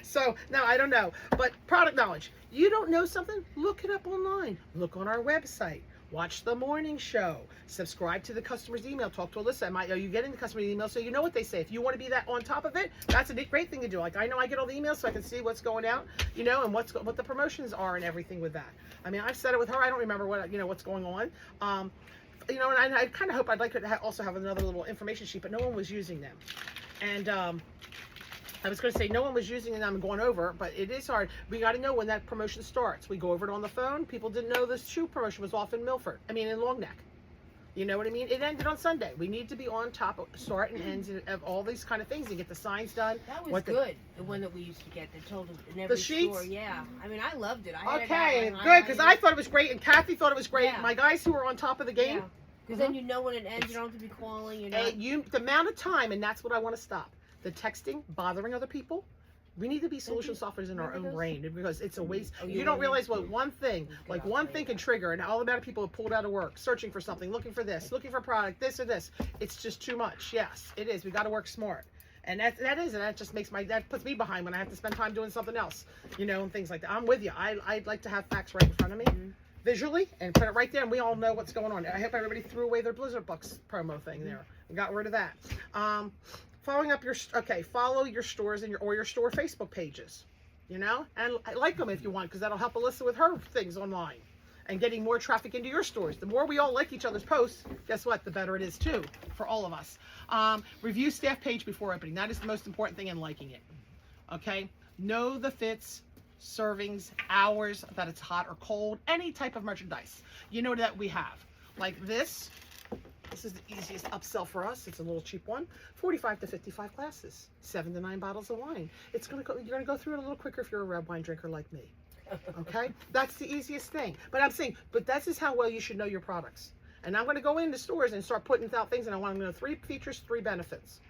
So, no, I don't know. But product knowledge. You don't know something? Look it up online. Look on our website. Watch the morning show. Subscribe to the customer's email. Talk to Alyssa. You get in the customer's email so you know what they say. If you want to be that on top of it, that's a great thing to do. Like, I know I get all the emails so I can see what's going out, you know, and what the promotions are and everything with that. I mean, I've said it with her. I don't remember what's going on. You know, and I kind of hope I'd like to also have another little information sheet, but no one was using them. And I was going to say no one was using them and going over, but it is hard. We got to know when that promotion starts. We go over it on the phone. People didn't know this shoe promotion was off in Milford. I mean, in Long Neck. You know what I mean? It ended on Sunday. We need to be on top of start and ends of all these kind of things and get the signs done. That was good. The one that we used to get that told us in every the sheets? store. Yeah. I mean, I loved it. I Okay, good, because I thought it was great, and Kathy thought it was great. Yeah. My guys who were on top of the game. Yeah. Because then you know when it ends. You don't have to be calling. You're not... the amount of time, and that's what I want to stop. The texting, bothering other people. We need to be solution solvers in our own brain, because it's a waste. You don't realize what one thing can trigger, and all the amount of people have pulled out of work, searching for something, looking for this, looking for product, this or this. It's just too much. Yes, it is. We got to work smart. And that just makes that puts me behind when I have to spend time doing something else, you know, and things like that. I'm with you. I'd like to have facts right in front of me. Visually, and put it right there, and we all know what's going on. I hope everybody threw away their Blizzard Bucks promo thing there and got rid of that. Following up follow your stores and your store Facebook pages, you know, and like them if you want, because that'll help Alyssa with her things online and getting more traffic into your stores. The more we all like each other's posts, guess what? The better it is too for all of us. Review staff page before opening. That is the most important thing in liking it. Okay, know the fits, servings, hours, that it's hot or cold, any type of merchandise, you know, that we have. Like this is the easiest upsell for us. It's a little cheap one. 45 to 55 glasses, 7 to 9 bottles of wine. You're gonna go through it a little quicker if you're a red wine drinker like me. Okay, that's the easiest thing. But I'm saying, but this is how well you should know your products. And I'm going to go into stores and start putting out things, and I want to know 3 features, 3 benefits.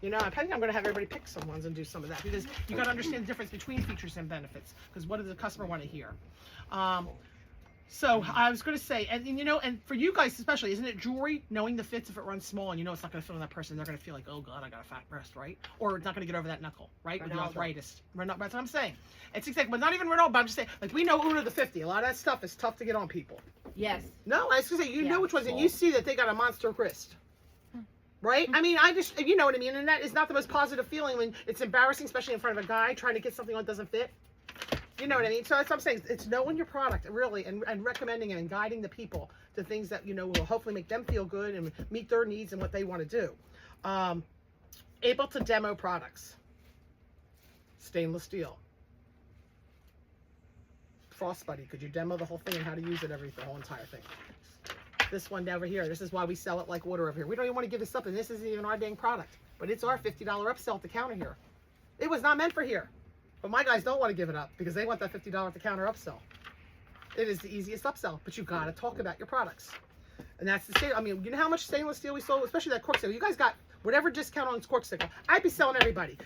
You know, I think I'm going to have everybody pick some ones and do some of that, because you got to understand the difference between features and benefits. Because what does the customer want to hear? So I was going to say, and you know, and for you guys especially, isn't it jewelry? Knowing the fits, if it runs small and you know it's not going to fit on that person, they're going to feel like, oh God, I got a fat breast, right? Or it's not going to get over that knuckle, right? With the arthritis. That's what I'm saying. It's exactly, but not even Ronaldo. But I'm just saying, like we know Una the 50. A lot of that stuff is tough to get on people. Yes. No, I was going to say, you Yeah. know which ones, and you see that they got a monster wrist. Right? I mean, I just, you know what I mean? And that is not the most positive feeling when it's embarrassing, especially in front of a guy trying to get something on that doesn't fit. You know what I mean? So that's what I'm saying. It's knowing your product, really, and recommending it and guiding the people to things that, you know, will hopefully make them feel good and meet their needs and what they want to do. Able to demo products. Stainless steel. Frost Buddy. Could you demo the whole thing and how to use it, the whole entire thing? This one over here. This is why we sell it like water over here. We don't even want to give this up, and this isn't even our dang product. But it's our $50 upsell at the counter here. It was not meant for here. But my guys don't want to give it up because they want that $50 at the counter upsell. It is the easiest upsell, but you got to talk about your products. And that's the same. I mean, you know how much stainless steel we sold, especially that cork stickle. You guys got whatever discount on cork stickle. I'd be selling everybody.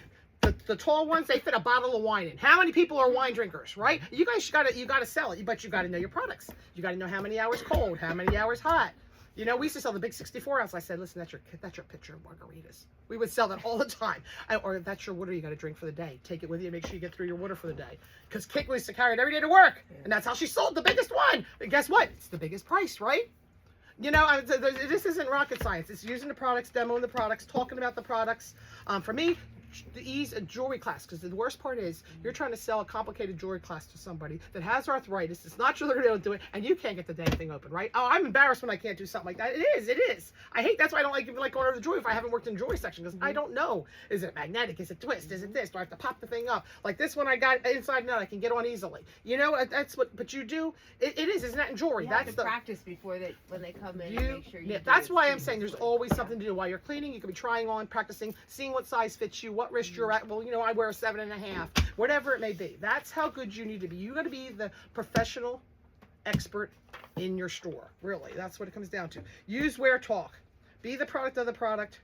The tall ones, they fit a bottle of wine in. How many people are wine drinkers, right? You guys you gotta sell it, but you gotta know your products. You gotta know how many hours cold, how many hours hot. You know, we used to sell the big 64 ounce. I said, listen, that's your pitcher of margaritas. We would sell that all the time. Or that's your water you got to drink for the day. Take it with you. Make sure you get through your water for the day. Because Kate used to carry it every day to work. And that's how she sold the biggest one. And guess what? It's the biggest price, right? You know, this isn't rocket science. It's using the products, demoing the products, talking about the products. For me, the ease of jewelry class, because the worst part is you're trying to sell a complicated jewelry class to somebody that has arthritis. It's not sure they're going to do it, and you can't get the damn thing open, right? Oh, I'm embarrassed when I can't do something like that. It is. I hate. That's why I don't like even like going over the jewelry if I haven't worked in jewelry section, because I don't know. Is it magnetic? Is it twist? Is it this? Do I have to pop the thing up? Like this one I got inside and out, I can get on easily. You know, that's what. But you do. It is. Isn't that in jewelry? You That's have to the practice before when they come in. And make sure you. Yeah, do that's it. why I'm saying there's always something to do while you're cleaning. You could be trying on, practicing, seeing what size fits you, what wrist you're at. Well, you know, I wear a 7.5, whatever it may be. That's how good you need to be. You got to be the professional expert in your store. Really, that's what it comes down to. Use Wear Talk. Be the product of the product.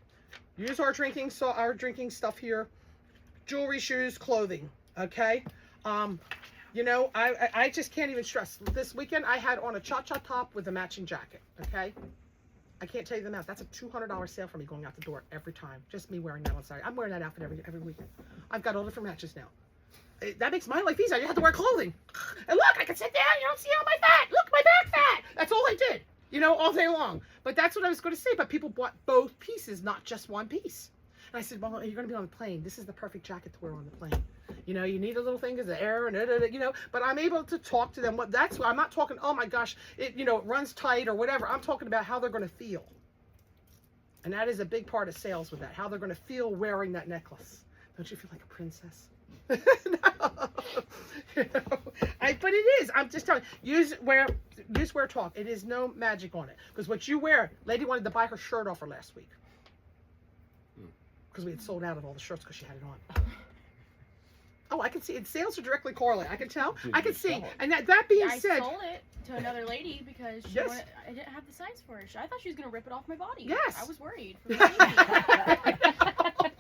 Use our drinking stuff here. Jewelry, shoes, clothing. Okay. You know, I just can't even stress. This weekend I had on a cha-cha top with a matching jacket. Okay. I can't tell you the amount. That's a $200 sale for me going out the door every time. Just me wearing that on Saturday. I'm wearing that outfit every weekend. I've got all different matches now. That makes my life easier. I don't have to wear clothing. And look, I can sit down. You don't see all my fat. Look, my back fat. That's all I did. You know, all day long. But that's what I was going to say. But people bought both pieces, not just one piece. And I said, well, you're going to be on the plane. This is the perfect jacket to wear on the plane. You know, you need a little thing because the air and you know, but I'm able to talk to them. That's why I'm not talking, oh my gosh, it runs tight or whatever. I'm talking about how they're going to feel. And that is a big part of sales with that, how they're going to feel wearing that necklace. Don't you feel like a princess? No. You know, but it is. I'm just telling you, use Wear Talk. It is no magic on it. Because what you wear, lady wanted to buy her shirt off her last week. Because we had sold out of all the shirts because she had it on. Oh, I can see it. Sales are directly correlated. I can tell. I can see. And that being I said, sold it to another lady because she Yes. wanted, I didn't have the size for it. I thought she was going to rip it off my body. Yes. I was worried. For my baby.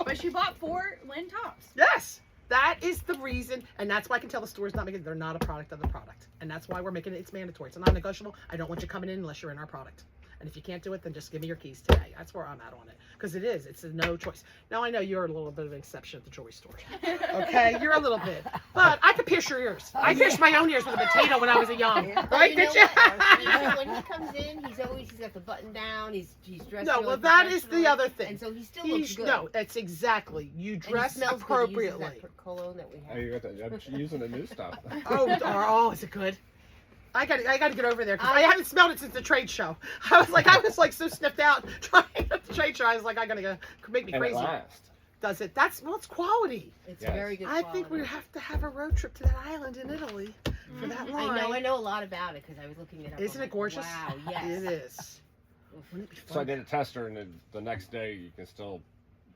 But she bought 4 Lynn tops. yes, that is the reason, and that's why I can tell the store's not making. They're not a product of the product, and that's why we're making it. It's mandatory. It's a non-negotiable. I don't want you coming in unless you're in our product. And if you can't do it, then just give me your keys today. That's where I'm at on it. Because it is. It's a no choice. Now, I know you're a little bit of an exception at the jewelry store. Okay? You're a little bit. But I could pierce your ears. I pierced my own ears with a potato when I was a young. Well, Right? you know Did you? what? When he comes in, he's got the button down. He's dressed. No, really well, that is the professionally, other thing. And so he still looks good. No, it's exactly. You And he dress smells appropriately. Good. He uses that cologne that we have. Oh, you got that? I'm using the new stuff. Oh, is it good? I got to get over there because I haven't smelled it since the trade show. I was like so sniffed out trying at the trade show. I was like, I gotta go make me And crazy. it lasts. Does it? It's quality. It's Yes. very good. I think we quality. have to have a road trip to that island in Italy for that line. I know a lot about it because I was looking it up. Isn't I'm it like, gorgeous? Wow, yes. It is. Wouldn't it be So I fun? did a tester, and then the next day you can still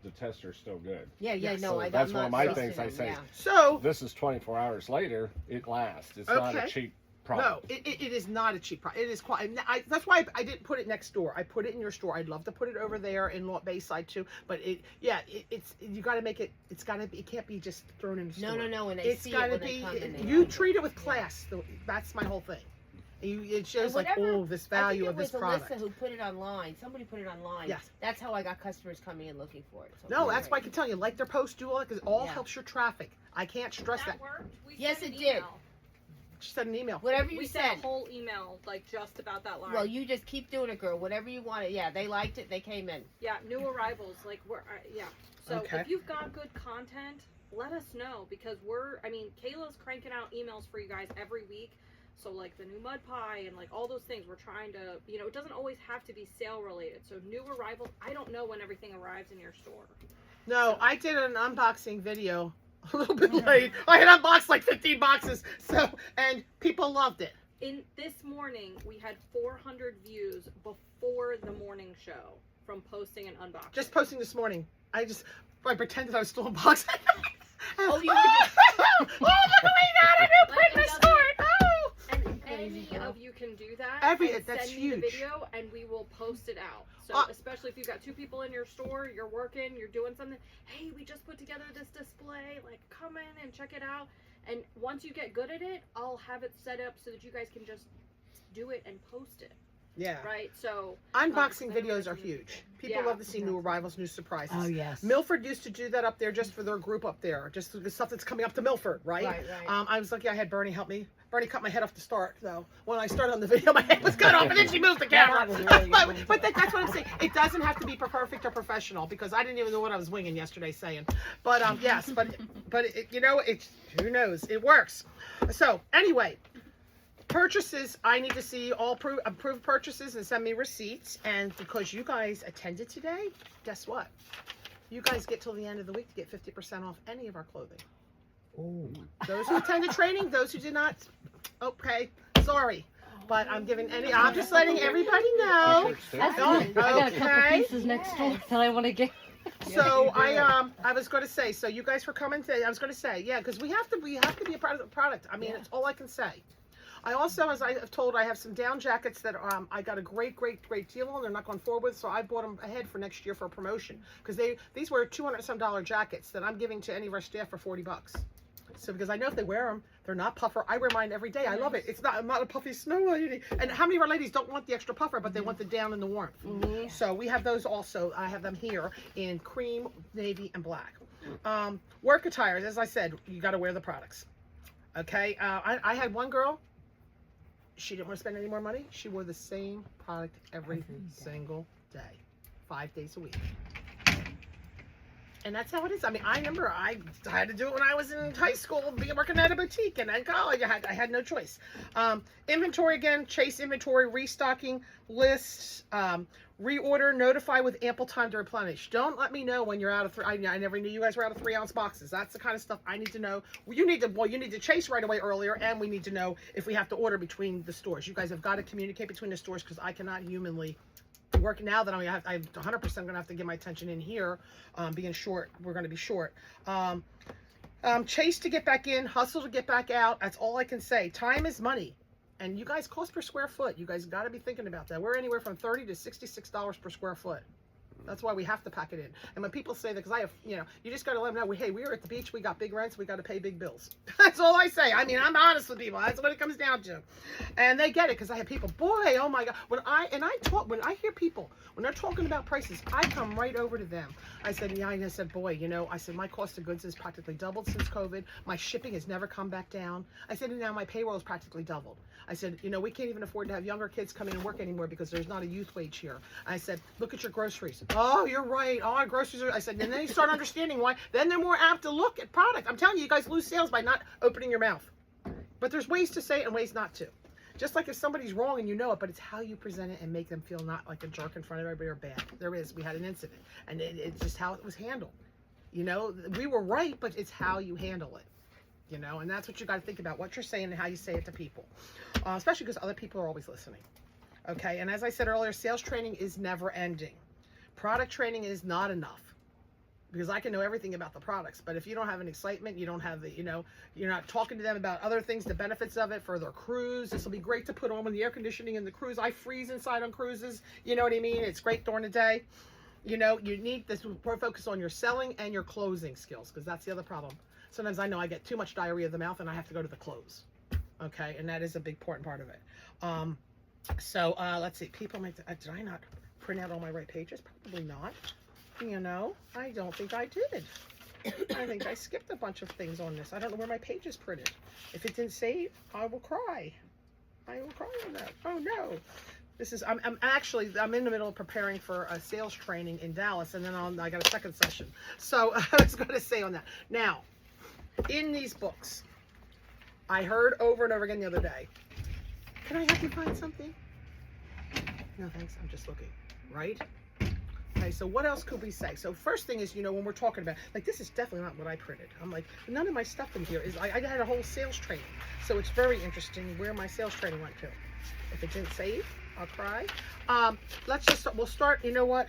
the tester's still good. Yeah, Yes. no, So I'm that's one not of my trusting things I them, say. yeah. So This is 24 hours later. It lasts. It's not Okay. a cheap no, product. it is not a cheap product. It is quite. That's why I didn't put it next door. I put it in your store. I'd love to put it over there in Bayside too. But it's you got to make it. It's got to be. It can't be just thrown in the store. No. When they It's see got it to when they be. come in, they You like treat it with class. That's my whole thing. It shows like, whatever- oh, this value of this I think it product. was Alyssa who put it online. Somebody put it online. Yes. That's how I got customers coming in looking for it. So No, it's that's why I great. can tell you, like their post, do all that, because it all Yeah. helps your traffic. I can't stress that. worked. We Yes, sent it an did. email. She sent an email. Whatever you We said. sent a whole email, like, just about that line. Well, you just keep doing it, girl. Whatever you wanted. Yeah, they liked it. They came in. Yeah, new arrivals, like, yeah. So Okay. if you've got good content, let us know, because Kayla's cranking out emails for you guys every week. So, like, the new mud pie and, like, all those things, we're trying to, it doesn't always have to be sale related. So, new arrivals, I don't know when everything arrives in your store. No, I did an unboxing video a little bit late. I had unboxed like 15 boxes, and people loved it. In this morning, we had 400 views before the morning show from posting and unboxing. Just posting this morning. I pretended I was still unboxing. Oh, you oh, look, we got a new Like, Christmas it store. doesn't- Oh. And Crazy, any girl. of you can do that. That's send me huge. the video, and we will post it out. So especially if you've got 2 people in your store, you're working, you're doing something. Hey, we just put together this display. Like, come in and check it out. And once you get good at it, I'll have it set up so that you guys can just do it and post it. Yeah. Right. So Unboxing I know videos it's are really huge. People Yeah. love to see new arrivals, new surprises. Oh yes. Milford used to do that up there just for their group up there, just the stuff that's coming up to Milford, right? Right. I was lucky I had Bernie help me. Bernie cut my head off to start, though. When I started on the video, my head was cut off, and then she moved the camera. That was really good. but that's what I'm saying. It doesn't have to be perfect or professional, because I didn't even know what I was winging yesterday saying. But yes, but who knows? It works. So anyway. Purchases, I need to see all approved purchases and send me receipts. And because you guys attended today, guess what? You guys get till the end of the week to get 50% off any of our clothing. Oh. Those who attended training, those who did not, okay, sorry. But I'm just letting everybody know. T-shirts, too. That's Oh, good. I got a couple okay. pieces next door that I want to get. So I was going to say, so you guys for coming today, I was going to say, yeah, because we have to be a part of the product. I mean, it's all I can say. I also, as I have told, I have some down jackets that I got a great deal on. They're not going forward with, so I bought them ahead for next year for a promotion, because these were $200 some jackets that I'm giving to any of our staff for $40. So because I know if they wear them, they're not puffer. I wear mine every day. I love it. I'm not a puffy snow lady. And how many of our ladies don't want the extra puffer, but they want the down and the warmth? So we have those also. I have them here in cream, navy, and black. Work attires, as I said, you got to wear the products. Okay. I had one girl. She didn't want to spend any more money. She wore the same product every single day, 5 days a week. And that's how it is. I mean, I remember I had to do it when I was in high school, working at a boutique, and in college I had no choice. Inventory again, chase inventory, restocking lists, reorder, notify with ample time to replenish. Don't let me know when you're out of I never knew you guys were out of 3-ounce boxes. That's the kind of stuff I need to know. You need to chase right away earlier, and we need to know if we have to order between the stores. You guys have got to communicate between the stores, because I cannot humanly work now that I'm 100% going to have to give my attention in here. Being short, we're going to be short. Chase to get back in, hustle to get back out. That's all I can say. Time is money. And you guys, cost per square foot. You guys got to be thinking about that. We're anywhere from $30 to $66 per square foot. That's why we have to pack it in. And when people say that, because I have, you just got to let them know, hey, we were at the beach, we got big rents, we got to pay big bills. That's all I say. I mean, I'm honest with people. That's what it comes down to. And they get it, because I have people, boy, oh my God. When I hear people, when they're talking about prices, I come right over to them. I said, boy, I said, my cost of goods has practically doubled since COVID. My shipping has never come back down. I said, and now my payroll has practically doubled. I said, we can't even afford to have younger kids come in and work anymore, because there's not a youth wage here. I said, look at your groceries. Oh, you're right. Oh, our groceries are, I said, and then you start understanding why. Then they're more apt to look at product. I'm telling you, you guys lose sales by not opening your mouth. But there's ways to say it and ways not to. Just like if somebody's wrong and you know it, but it's how you present it and make them feel not like a jerk in front of everybody or bad. We had an incident, and it's just how it was handled. We were right, but it's how you handle it. And that's what you got to think about, what you're saying and how you say it to people, especially because other people are always listening. Okay, and as I said earlier, sales training is never ending. Product training is not enough. because I can know everything about the products, but if you don't have an excitement, you don't have the, you know, you're not talking to them about other things, the benefits of it for their cruise. This will be great to put on when the air conditioning in the cruise. I freeze inside on cruises. You know what I mean? It's great during the day. You know, you need this to focus on your selling and your closing skills, because that's the other problem. Sometimes I know I get too much diarrhea of the mouth and I have to go to the close. Okay, and that is a big important part of it. Let's see. People make. Did I not print out all my right pages? Probably not. You know, I don't think I did. I think I skipped a bunch of things on this. I don't know where my page is printed. If it didn't save, I will cry. I will cry on that. Oh no. This is, I'm in the middle of preparing for a sales training in Dallas, and then I got a second session. So I was going to say on that. Now, in these books, I heard over and over again the other day, can I help you find something? No, thanks. I'm just looking. Right? Okay, so what else could we say? So first thing is, you know, when we're talking about, like, this is definitely not what I printed. I'm like, none of my stuff in here is, I had a whole sales training. So it's very interesting where my sales training went to. If it didn't save, I'll cry. We'll start, you know what?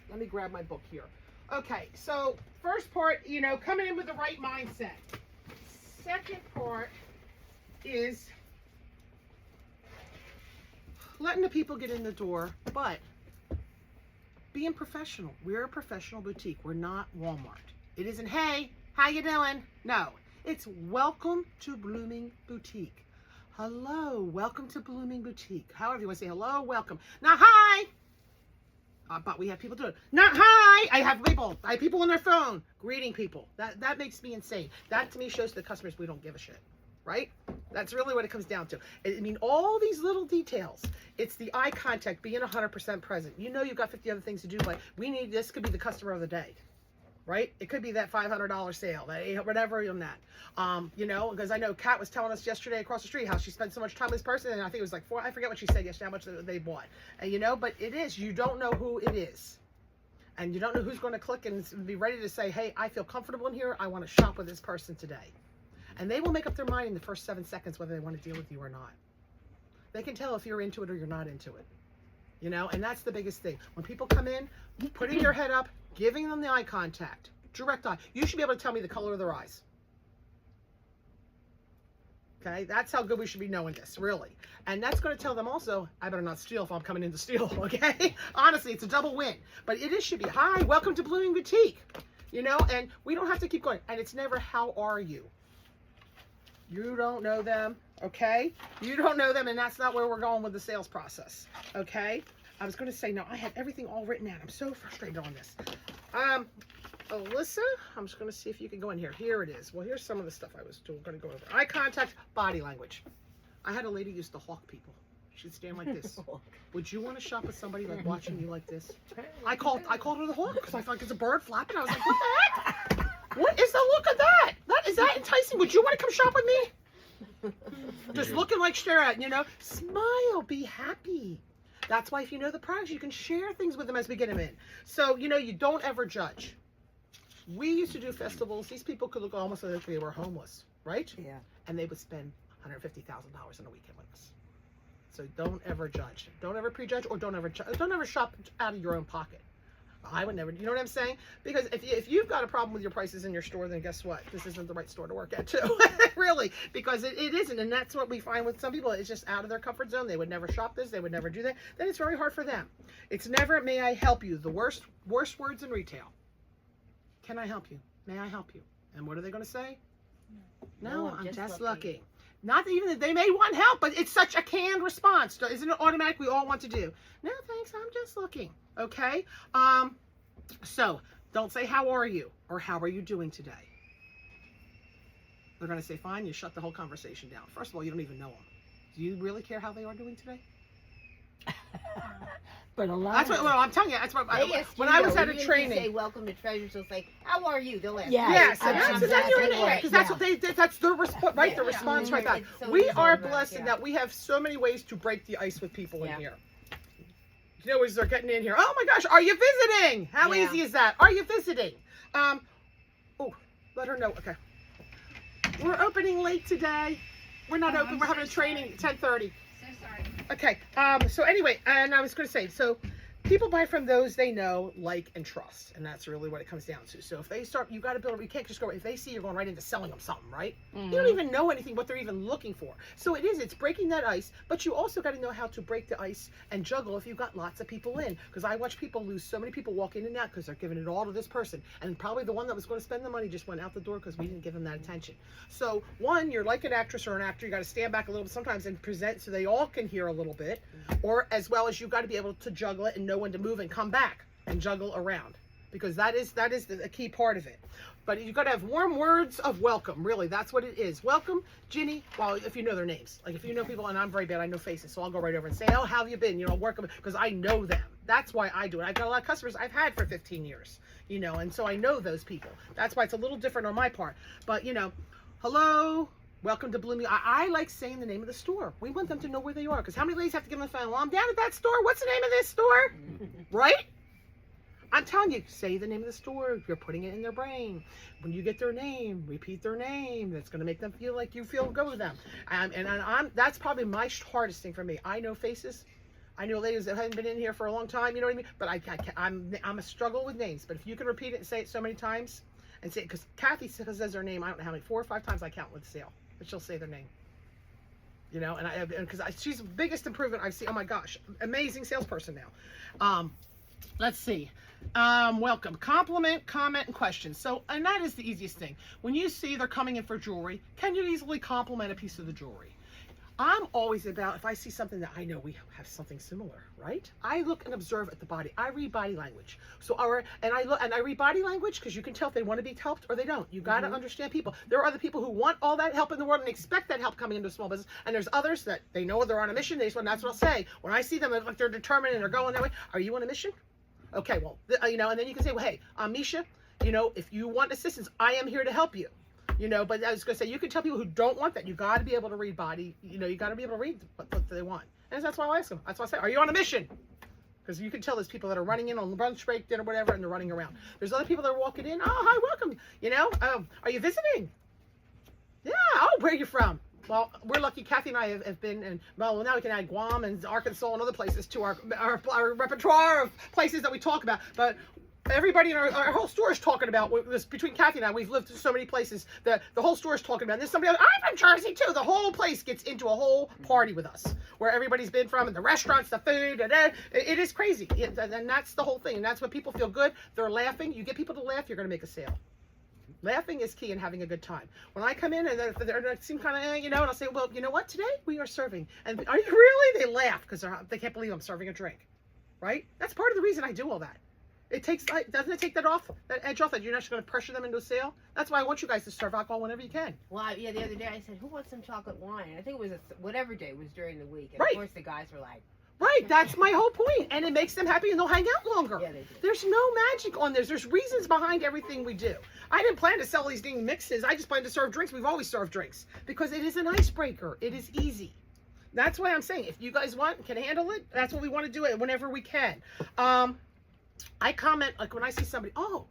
Let me grab my book here. Okay, so first part, you know, coming in with the right mindset. Second part is letting the people get in the door, but being professional. We're a professional boutique. We're not Walmart. It isn't, hey, how you doing? No, it's welcome to Blooming Boutique. Hello, welcome to Blooming Boutique. However you want to say hello, welcome. Not hi. But we have people do it. Not hi. I have people on their phone greeting people. That makes me insane. That to me shows the customers we don't give a shit. Right? That's really what it comes down to. I mean, all these little details. It's the eye contact, being 100% present. You know you've got 50 other things to do, but this could be the customer of the day. Right? It could be that $500 sale, that whatever on that. You know, because I know Kat was telling us yesterday across the street how she spent so much time with this person, and I think it was like I forget what she said yesterday, how much they bought. And you know, but it is, you don't know who it is. And you don't know who's going to click and be ready to say, hey, I feel comfortable in here. I want to shop with this person today. And they will make up their mind in the first 7 seconds whether they want to deal with you or not. They can tell if you're into it or you're not into it. You know, and that's the biggest thing. When people come in, putting your head up, giving them the eye contact, direct eye. You should be able to tell me the color of their eyes. Okay, that's how good we should be knowing this, really. And that's going to tell them also, I better not steal if I'm coming in to steal, okay? Honestly, it's a double win. But should be, hi, welcome to Blooming Boutique. You know, and we don't have to keep going. And it's never, how are you? You don't know them, okay? You don't know them, and that's not where we're going with the sales process, okay? I was going to say, no, I had everything all written out. I'm so frustrated on this. Alyssa, I'm just going to see if you can go in here. Here it is. Well, here's some of the stuff I was going to go over. Eye contact, body language. I had a lady used to hawk people. She'd stand like this. Would you want to shop with somebody like watching you like this? I called her the hawk because I thought it's a bird flapping. I was like, what the heck? What is the look of that? Is that enticing? Would you want to come shop with me? Just looking like stare at, you know. Smile, be happy. That's why if you know the products, you can share things with them as we get them in. So, you know, you don't ever judge. We used to do festivals. These people could look almost like they were homeless, right? Yeah. And they would spend $150,000 in a weekend with us. So don't ever judge. Don't ever prejudge, or don't ever shop out of your own pocket. I would never, you know what I'm saying? Because if you've got a problem with your prices in your store, then guess what? This isn't the right store to work at too. Really, because it isn't. And that's what we find with some people. It's just out of their comfort zone. They would never shop this. They would never do that. Then it's very hard for them. It's never, may I help you? The worst words in retail. Can I help you? May I help you? And what are they going to say? No, I'm just looking. Not even that they may want help, but it's such a canned response. Isn't it automatic? We all want to do. No, thanks. I'm just looking. Okay. So don't say, how are you? Or how are you doing today? They're going to say, fine. You shut the whole conversation down. First of all, you don't even know them. Do you really care how they are doing today? But a lot. That's what. Well, I'm telling you. That's what. When I was at a training. Say welcome to Treasure, so it's like, how are you? They'll ask. Yeah. Yes, and I'm that's exactly back. right. Because that's what that's their response, right? The response right back. It's so We easy are to blessed in yeah. that we have so many ways to break the ice with people in Yeah. here. You know, as they're getting in here. Oh my gosh, are you visiting? How Yeah. easy is that? Are you visiting? Oh, let her know. Okay. We're opening late today. We're not open. We're having a training at 10:30. So sorry. Okay. So anyway, and I was going to say, so people buy from those they know, like, and trust, and that's really what it comes down to. So if they start, you got to build. You can't just go. If they see you're going right into selling them something, right? You don't even know anything what they're even looking for. So it's breaking that ice, but you also got to know how to break the ice and juggle if you've got lots of people in. Because I watch people lose so many people walk in and out because they're giving it all to this person, and probably the one that was going to spend the money just went out the door because we didn't give them that attention. So one, you're like an actress or an actor. You got to stand back a little bit sometimes and present so they all can hear a little bit, or as well as you got to be able to juggle it and know when to move and come back and juggle around, because that is a key part of it. But you got to have warm words of welcome. Really, that's what it is. Welcome, Ginny. Well, if you know their names, like if you know people, and I'm very bad, I know faces, so I'll go right over and say, "Oh, how have you been?" You know, work them because I know them. That's why I do it. I've got a lot of customers I've had for 15 years, you know, and so I know those people. That's why it's a little different on my part. But you know, hello. Welcome to Blooming. I like saying the name of the store. We want them to know where they are. Because how many ladies have to get on the phone? Well, I'm down at that store. What's the name of this store? Right? I'm telling you, say the name of the store. You're putting it in their brain. When you get their name, repeat their name. That's going to make them feel like you feel good with them. That's probably my hardest thing for me. I know faces. I know ladies that haven't been in here for a long time. You know what I mean? But I'm a struggle with names. But if you can repeat it and say it so many times, and say, because Kathy says her name, I don't know how many, 4 or 5 times I count with the sale. But she'll say their name, you know, and because she's the biggest improvement I've seen. Oh my gosh, amazing salesperson now. Let's see. Welcome, compliment, comment, and questions. So, and that is the easiest thing. When you see they're coming in for jewelry, can you easily compliment a piece of the jewelry? I'm always about, if I see something that I know we have something similar, right? I look and observe at the body. I read body language. So I read body language because you can tell if they want to be helped or they don't. You got to understand people. There are other people who want all that help in the world and expect that help coming into a small business. And there's others that they know they're on a mission. That's what I'll say. When I see them, like they're determined and they're going that way. Are you on a mission? Okay, well, you know, and then you can say, well, hey, I'm Misha. You know, if you want assistance, I am here to help you. You know, but I was going to say, you can tell people who don't want that. You got to be able to read body. You know, you got to be able to read what they want. And that's why I ask them. That's why I say, are you on a mission? Because you can tell there's people that are running in on lunch break, dinner, whatever, and they're running around. There's other people that are walking in. Oh, hi, welcome. You know, are you visiting? Yeah. Oh, where are you from? Well, we're lucky. Kathy and I have been, and well, now we can add Guam and Arkansas and other places to our repertoire of places that we talk about. But everybody in our whole store is talking about this. Between Kathy and I, we've lived in so many places that the whole store is talking about. And there's somebody else. I'm from Jersey too. The whole place gets into a whole party with us, where everybody's been from, and the restaurants, the food, and it is crazy. And that's the whole thing. And that's when people feel good. They're laughing. You get people to laugh, you're going to make a sale. Laughing is key in having a good time. When I come in and they seem kind of, you know, and I'll say, well, you know what? Today we are serving. And are you really? They laugh because they can't believe I'm serving a drink, right? That's part of the reason I do all that. It takes, doesn't it take that edge off, that you're not just going to pressure them into a sale? That's why I want you guys to serve alcohol whenever you can. Well, yeah, the other day I said, who wants some chocolate wine? I think it was whatever day it was during the week. And Right. of course the guys were like, Right, that's my whole point. And it makes them happy and they'll hang out longer. yeah, they do. There's no magic on this. There's reasons behind everything we do. I didn't plan to sell these ding mixes. I just planned to serve drinks. We've always served drinks because it is an icebreaker. It is easy. That's why I'm saying if you guys want, can handle it, that's what we want to do it whenever we can. I comment, like when I see somebody, oh,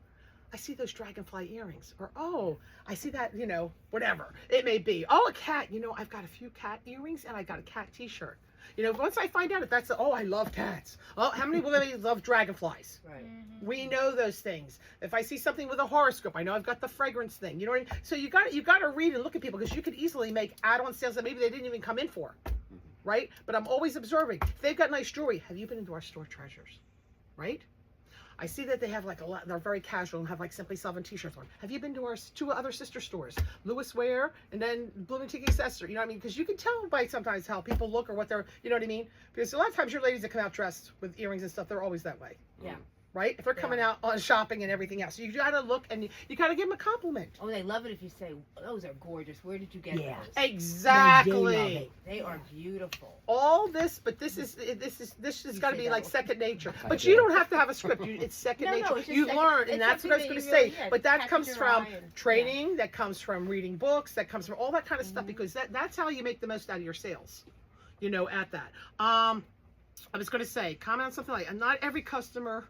I see those dragonfly earrings, or oh, I see that, you know, whatever it may be. Oh, a cat, you know, I've got a few cat earrings and I got a cat t-shirt. You know, once I find out if that's, oh, I love cats. Oh, how many women love dragonflies? Right. We know those things. If I see something with a horoscope, I know I've got the fragrance thing. You know what I mean? So you got to read and look at people, because you could easily make add-on sales that maybe they didn't even come in for, right? But I'm always observing. If they've got nice jewelry, have you been into our store treasures, right? I see that they have like a lot, they're very casual and have like Simply Sylvan t-shirts on. Have you been to our 2 other sister stores, Lewis Ware and then Bloomington Accessory? You know what I mean? Because you can tell by sometimes how people look or what they're, you know what I mean? Because a lot of times your ladies that come out dressed with earrings and stuff, they're always that way. Yeah. Right? If they're coming out on shopping and everything else. So you gotta look and you gotta give them a compliment. Oh, they love it if you say, those are gorgeous. Where did you get Yeah. those? Exactly. They are beautiful. All this, but this has got to say be that like one. second nature. I But do. you don't have to have a script. It's second No, nature. it's just You second- learn, and it's that's what I was something going to that say. you really- But that catches comes your from eye and- training. That comes from reading books. That comes from all that kind of stuff, because that's how you make the most out of your sales. You know, at that. I was going to say, comment on something like, not every customer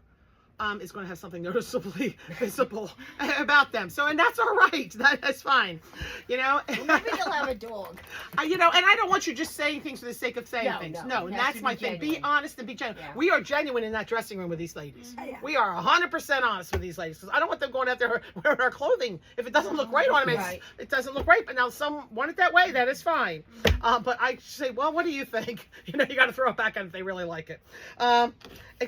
is going to have something noticeably visible about them. So, and that's all right. That's fine. You know, Well, maybe they'll have a dog. you know, and I don't want you just saying things for the sake of saying No, things. no, No, it and has that's to my be thing. Be genuine. honest and be genuine. Yeah. We are genuine in that dressing room with these ladies. Yeah. We are 100% honest with these ladies because I don't want them going out there wearing our clothing. If it doesn't look right on them, Right. it doesn't look right. But now some want it that way, that is fine. But I say, well, what do you think? You know, you got to throw it back at them if they really like it.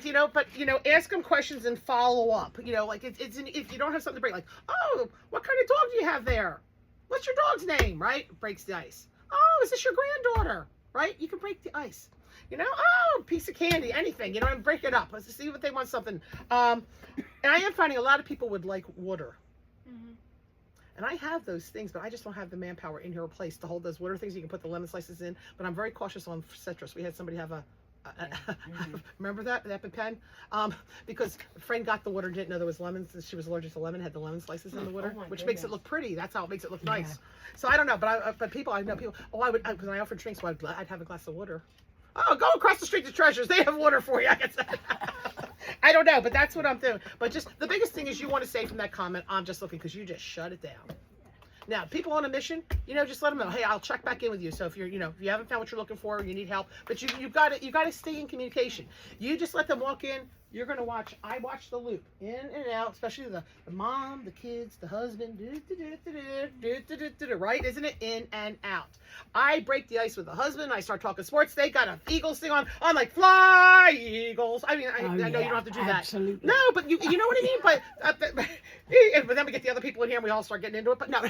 You know, but you know, ask them questions and follow up. You know, like if you don't have something to break, like, oh, what kind of dog do you have there? What's your dog's name? Right? Breaks the ice. Oh, is this your granddaughter? Right? You can break the ice. You know, oh, piece of candy, anything. You know, and break it up. Let's see what they want something. And I am finding a lot of people would like water. And I have those things, but I just don't have the manpower in here place to hold those water things. You can put the lemon slices in, but I'm very cautious on citrus. We had somebody have remember that pen? Because a friend got the water, didn't know there was lemons. She was allergic to lemon, had the lemon slices in the water, Oh my which makes it goodness. look pretty. That's how it makes it look nice. So I don't know, but I know people. Oh, I would because I offered drinks, so I'd have a glass of water. Oh, go across the street to Treasures. They have water for you. I guess. I don't know, but that's what I'm doing. But just the biggest thing is you want to say from that comment, I'm just looking, because you just shut it down. Now, people on a mission, you know, just let them know, hey, I'll check back in with you. So if you're, you know, if you haven't found what you're looking for, you need help, but you got to stay in communication. You just let them walk in. You're going to watch. I watch the loop in and out, especially the mom, the kids, the husband, right? Isn't it? In and out. I break the ice with the husband. I start talking sports. They got an Eagles thing on. I'm like, fly Eagles. I mean, I know you don't have to do that. Absolutely. No, but you know what I mean? But then we get the other people in here and we all start getting into it. But no.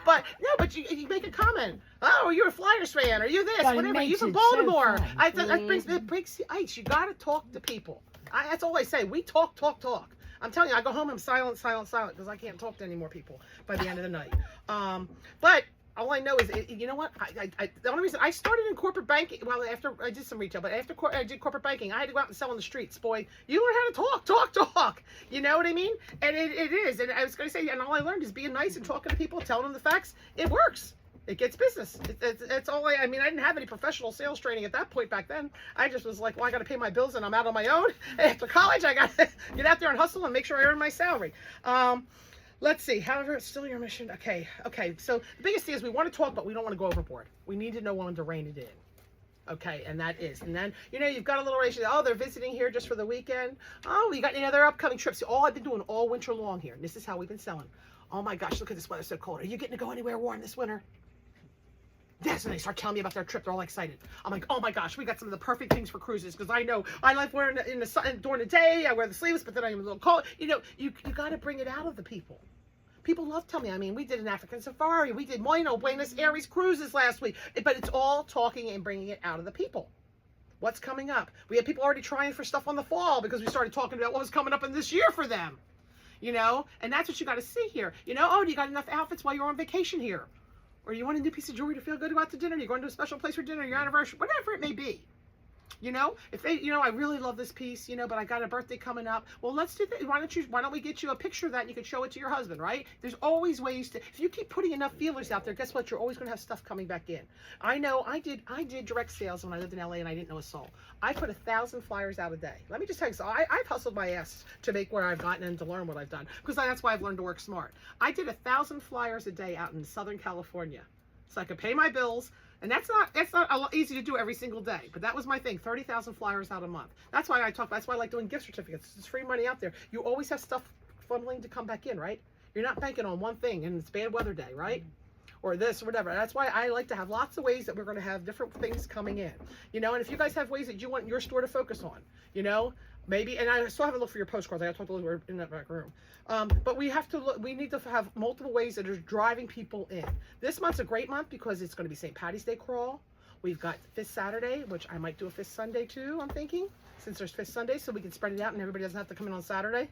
but you make a comment. Oh, are you a Flyers fan? Are you this? But it Whatever. You makes from it so Baltimore. fun. That breaks the ice. You got to talk to people. That's all I say. We talk. I'm telling you, I go home, I'm silent, because I can't talk to any more people by the end of the night. But all I know is, you know what? The only reason I started in corporate banking, well, after I did some retail, but after I did corporate banking, I had to go out and sell on the streets. Boy, you learn how to talk. You know what I mean? And it is. And I was going to say, and all I learned is being nice and talking to people, telling them the facts. It works. It gets business. It's all I mean, I didn't have any professional sales training at that point back then. I just was like, well, I got to pay my bills and I'm out on my own. After college, I got to get out there and hustle and make sure I earn my salary. Let's see. However, it's still your mission. Okay. So the biggest thing is we want to talk, but we don't want to go overboard. We need to know when to rein it in. Okay, and that is. And then, you know, you've got a little ratio. Oh, they're visiting here just for the weekend. Oh, you got any other upcoming trips? All I've been doing all winter long here. And this is how we've been selling. Oh my gosh, look at this weather, so cold. Are you getting to go anywhere warm this winter? Yes, and they start telling me about their trip. They're all excited. I'm like, oh my gosh, we got some of the perfect things for cruises, because I know I like wearing it in the sun during the day. I wear the sleeves, but then I'm a little cold. You know, you got to bring it out of the people. People love telling me. I mean, we did an African safari. We did Buenos Aires cruises last week. But it's all talking and bringing it out of the people. What's coming up? We had people already trying for stuff on the fall because we started talking about what was coming up in this year for them. You know, and that's what you got to see here. You know, oh, do you got enough outfits while you're on vacation here? Or you want a new piece of jewelry to feel good about to dinner, you're going to a special place for dinner, your anniversary, whatever it may be. You know, if they, you know, I really love this piece, you know, but I got a birthday coming up. Well, let's do that. Why don't we get you a picture of that and you can show it to your husband, right? There's always ways to, if you keep putting enough feelers out there, guess what? You're always going to have stuff coming back in. I know I did direct sales when I lived in LA and I didn't know a soul. I put 1,000 flyers out a day. Let me just tell you, so I've hustled my ass to make where I've gotten and to learn what I've done, because that's why I've learned to work smart. I did 1,000 flyers a day out in Southern California. So I could pay my bills, and that's not easy to do every single day. But that was my thing: 30,000 flyers out a month. That's why That's why I like doing gift certificates. It's free money out there. You always have stuff funneling to come back in, right? You're not banking on one thing, and it's bad weather day, right? Or this or whatever. That's why I like to have lots of ways that we're going to have different things coming in. You know, and if you guys have ways that you want your store to focus on, you know, maybe. And I still haven't looked for your postcards. I got to talk to those in that back room. But we have to look. We need to have multiple ways that are driving people in. This month's a great month because it's going to be St. Patty's Day crawl. We've got Fifth Saturday, which I might do a Fifth Sunday too. I'm thinking, since there's Fifth Sunday, so we can spread it out and everybody doesn't have to come in on Saturday.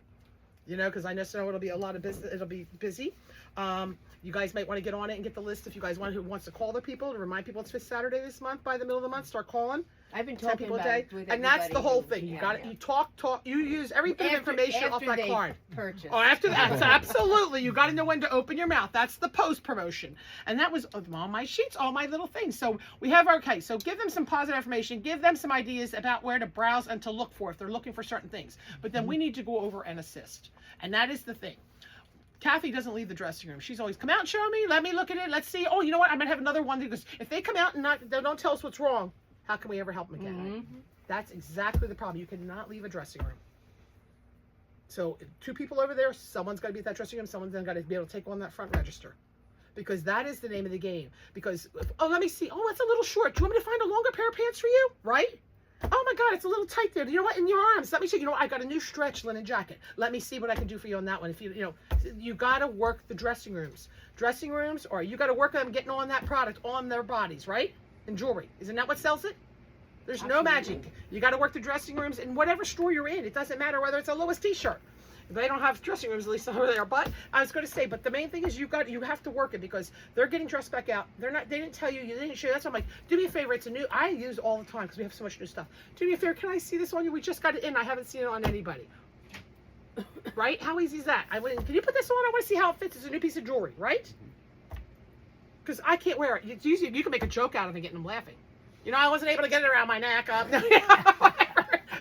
You know, because I know it'll be a lot of business. It'll be busy. You guys might want to get on it and get the list if you guys who wants to call the people to remind people it's Fifth Saturday this month. By the middle of the month, start calling. I've been 10 talking people a about day, it with and that's the everybody whole who- thing. You yeah, got it. yeah. You talk. You use every bit of information off that they card. Purchase. Oh, after that, so absolutely, you got to know when to open your mouth. That's the post promotion, and that was all my sheets, all my little things. So we have okay. So give them some positive information, give them some ideas about where to browse and to look for if they're looking for certain things. But then we need to go over and assist, and that is the thing. Kathy doesn't leave the dressing room. She's always come out and show me. Let me look at it. Let's see. Oh, you know what? I'm gonna have another one because if they come out and they don't tell us what's wrong, how can we ever help them again? That's exactly the problem. You cannot leave a dressing room. So 2 people over there, someone's got to be at that dressing room, someone's then got to be able to take on that front register. Because that is the name of the game. Because, oh, let me see. Oh, it's a little short. Do you want me to find a longer pair of pants for you? Right? Oh my God, it's a little tight there. You know what? In your arms. Let me see. You know what? I got a new stretch linen jacket. Let me see what I can do for you on that one. If you got to work the dressing rooms. Dressing rooms, or you got to work them getting on that product on their bodies, right? And jewelry. Isn't that what sells it? There's no magic. You got to work the dressing rooms in whatever store you're in. It doesn't matter whether it's a Lois t-shirt. They don't have dressing rooms, at least over there. But I was going to say, but the main thing is you have to work it because they're getting dressed back out. They didn't tell you, you didn't show you. That's why I'm like, do me a favor. It's a new, I use all the time because we have so much new stuff. Do me a favor. Can I see this on you? We just got it in. I haven't seen it on anybody. Right? How easy is that? Can you put this on? I want to see how it fits. It's a new piece of jewelry, right? Because I can't wear it. It's usually, you can make a joke out of it and getting them laughing. You know, I wasn't able to get it around my neck.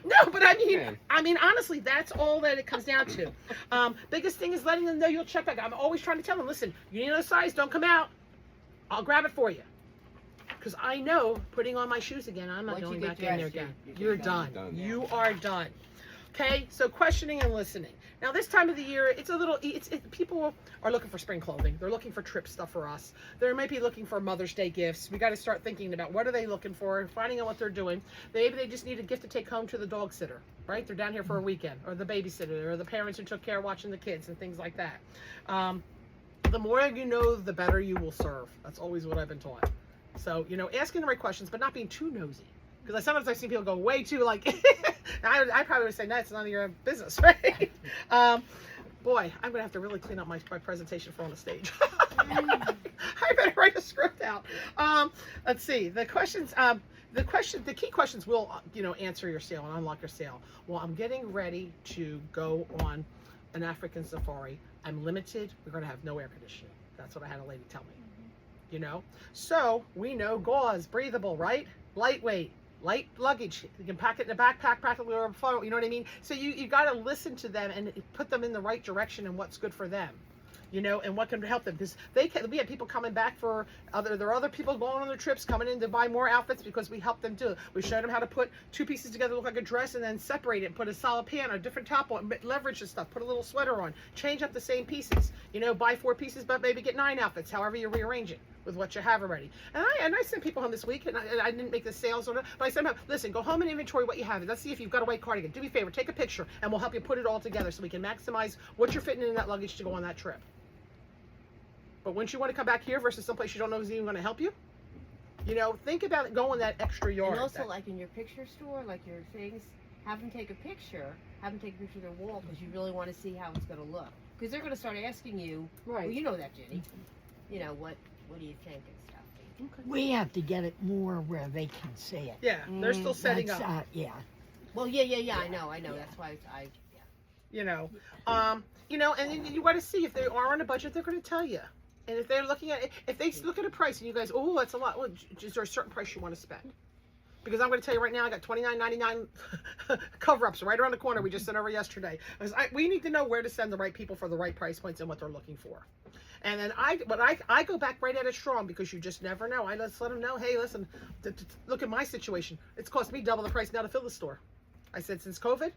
No, but I mean, honestly, that's all that it comes down to. Biggest thing is letting them know you'll check back. I'm always trying to tell them, listen, you need another size, don't come out. I'll grab it for you. Because I know putting on my shoes again, I'm not Once going you back get in there dressed, again. you're You're done. done. You are done. Okay, so questioning and listening. Now this time of the year, it's a little, people are looking for spring clothing. They're looking for trip stuff for us. They might be looking for Mother's Day gifts. We got to start thinking about what are they looking for, finding out what they're doing. Maybe they just need a gift to take home to the dog sitter, right? They're down here for a weekend, or the babysitter, or the parents who took care of watching the kids and things like that. The more you know, the better you will serve. That's always what I've been taught. So, asking the right questions, but not being too nosy. Because sometimes I've seen people go way too like, I probably would say, no, it's none of your business, right? Boy, I'm going to have to really clean up my presentation for on the stage. I better write a script out. Let's see. The questions, the key questions will, answer your sale and unlock your sale. Well, I'm getting ready to go on an African safari. I'm limited. We're going to have no air conditioning. That's what I had a lady tell me. So we know gauze, breathable, right? Lightweight. Light luggage. You can pack it in a backpack, practically, or a phone. You know what I mean? So you got to listen to them and put them in the right direction and what's good for them, and what can help them. Because we had people coming back there are other people going on their trips coming in to buy more outfits because we helped them do it. We showed them how to put 2 pieces together, look like a dress, and then separate it and put a solid pant or a different top on, leverage the stuff, put a little sweater on, change up the same pieces. Buy 4 pieces, but maybe get 9 outfits, however you rearrange it with what you have already. And I sent people home this week, and I didn't make the sales on it, but I sent them, listen, go home and inventory what you have. Let's see if you've got a white cardigan. Do me a favor, take a picture, and we'll help you put it all together so we can maximize what you're fitting in that luggage to go on that trip. But once you want to come back here versus someplace you don't know is even going to help you, think about going that extra yard. And also, like in your picture store, like your things, have them take a picture. Have them take a picture of their wall because you really want to see how it's going to look. Because they're going to start asking you, Right. well, you know that, Jenny. What do you think and stuff. We have to get it more where they can see it. Yeah, they're still setting That's, up. yeah. Well, yeah. I know. That's why I. And then you got to see if they are on a budget, they're going to tell you. And if they're looking at it, if they look at a price and you guys, oh, that's a lot. Well, is there a certain price you want to spend? Because I'm going to tell you right now, I got $29.99 cover-ups right around the corner. We just sent over yesterday. We need to know where to send the right people for the right price points and what they're looking for. And then I go back right at it strong because you just never know. I just let them know, hey, listen, look at my situation. It's cost me double the price now to fill the store. I said, since COVID,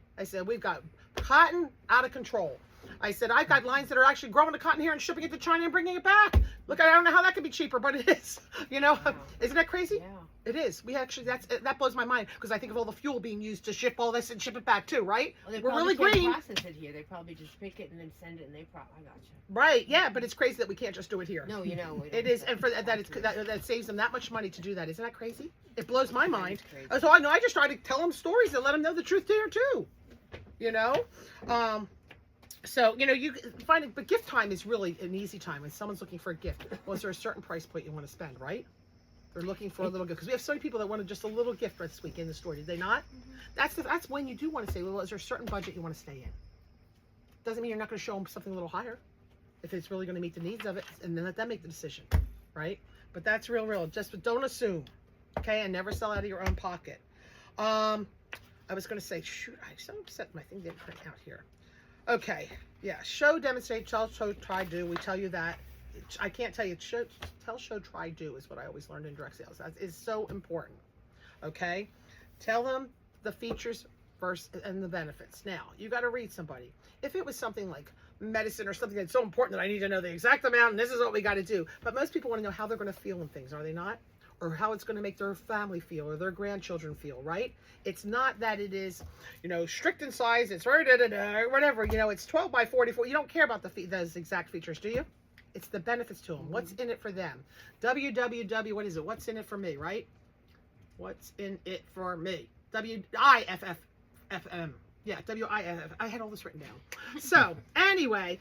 we've got cotton out of control. I said, I've got lines that are actually growing the cotton here and shipping it to China and bringing it back. Look, I don't know how that could be cheaper, but it is. Wow. Isn't that crazy? Yeah. It is. That blows my mind because I think of all the fuel being used to ship all this and ship it back too, right? Well, they We're probably really can't green. process it here. They probably just pick it and then send it, and I got you. Right, yeah, but it's crazy that we can't just do it here. No, It is, and for that saves them that much money to do that. Isn't that crazy? It blows my mind. crazy. So I just try to tell them stories and let them know the truth there too. So, you find it, but gift time is really an easy time when someone's looking for a gift. Well, is there a certain price point you want to spend, right? They're looking for a little gift because we have so many people that wanted just a little gift this week in the store. Did they not? That's when you do want to say, well, is there a certain budget you want to stay in? Doesn't mean you're not going to show them something a little higher if it's really going to meet the needs of it, and then let them make the decision, right? But that's real. Just don't assume, okay? And never sell out of your own pocket. I was going to say, shoot, I'm so upset my thing didn't print out here. Okay, yeah, show, demonstrate, tell, show, try, do. We tell you that. I can't tell you, tell, show, try, do is what I always learned in direct sales. That is so important, okay? Tell them the features first and the benefits. Now, you got to read somebody. If it was something like medicine or something that's so important that I need to know the exact amount and this is what we got to do. But most people want to know how they're going to feel in things, are they not? Or how it's going to make their family feel or their grandchildren feel, right? It's not that it is, strict in size. It's whatever, it's 12 by 44. You don't care about those exact features, do you? It's the benefits to them. What's in it for them? WWW, what is it? What's in it for me, right? What's in it for me? WIFFM. Yeah, WIFF. I had all this written down. So anyway,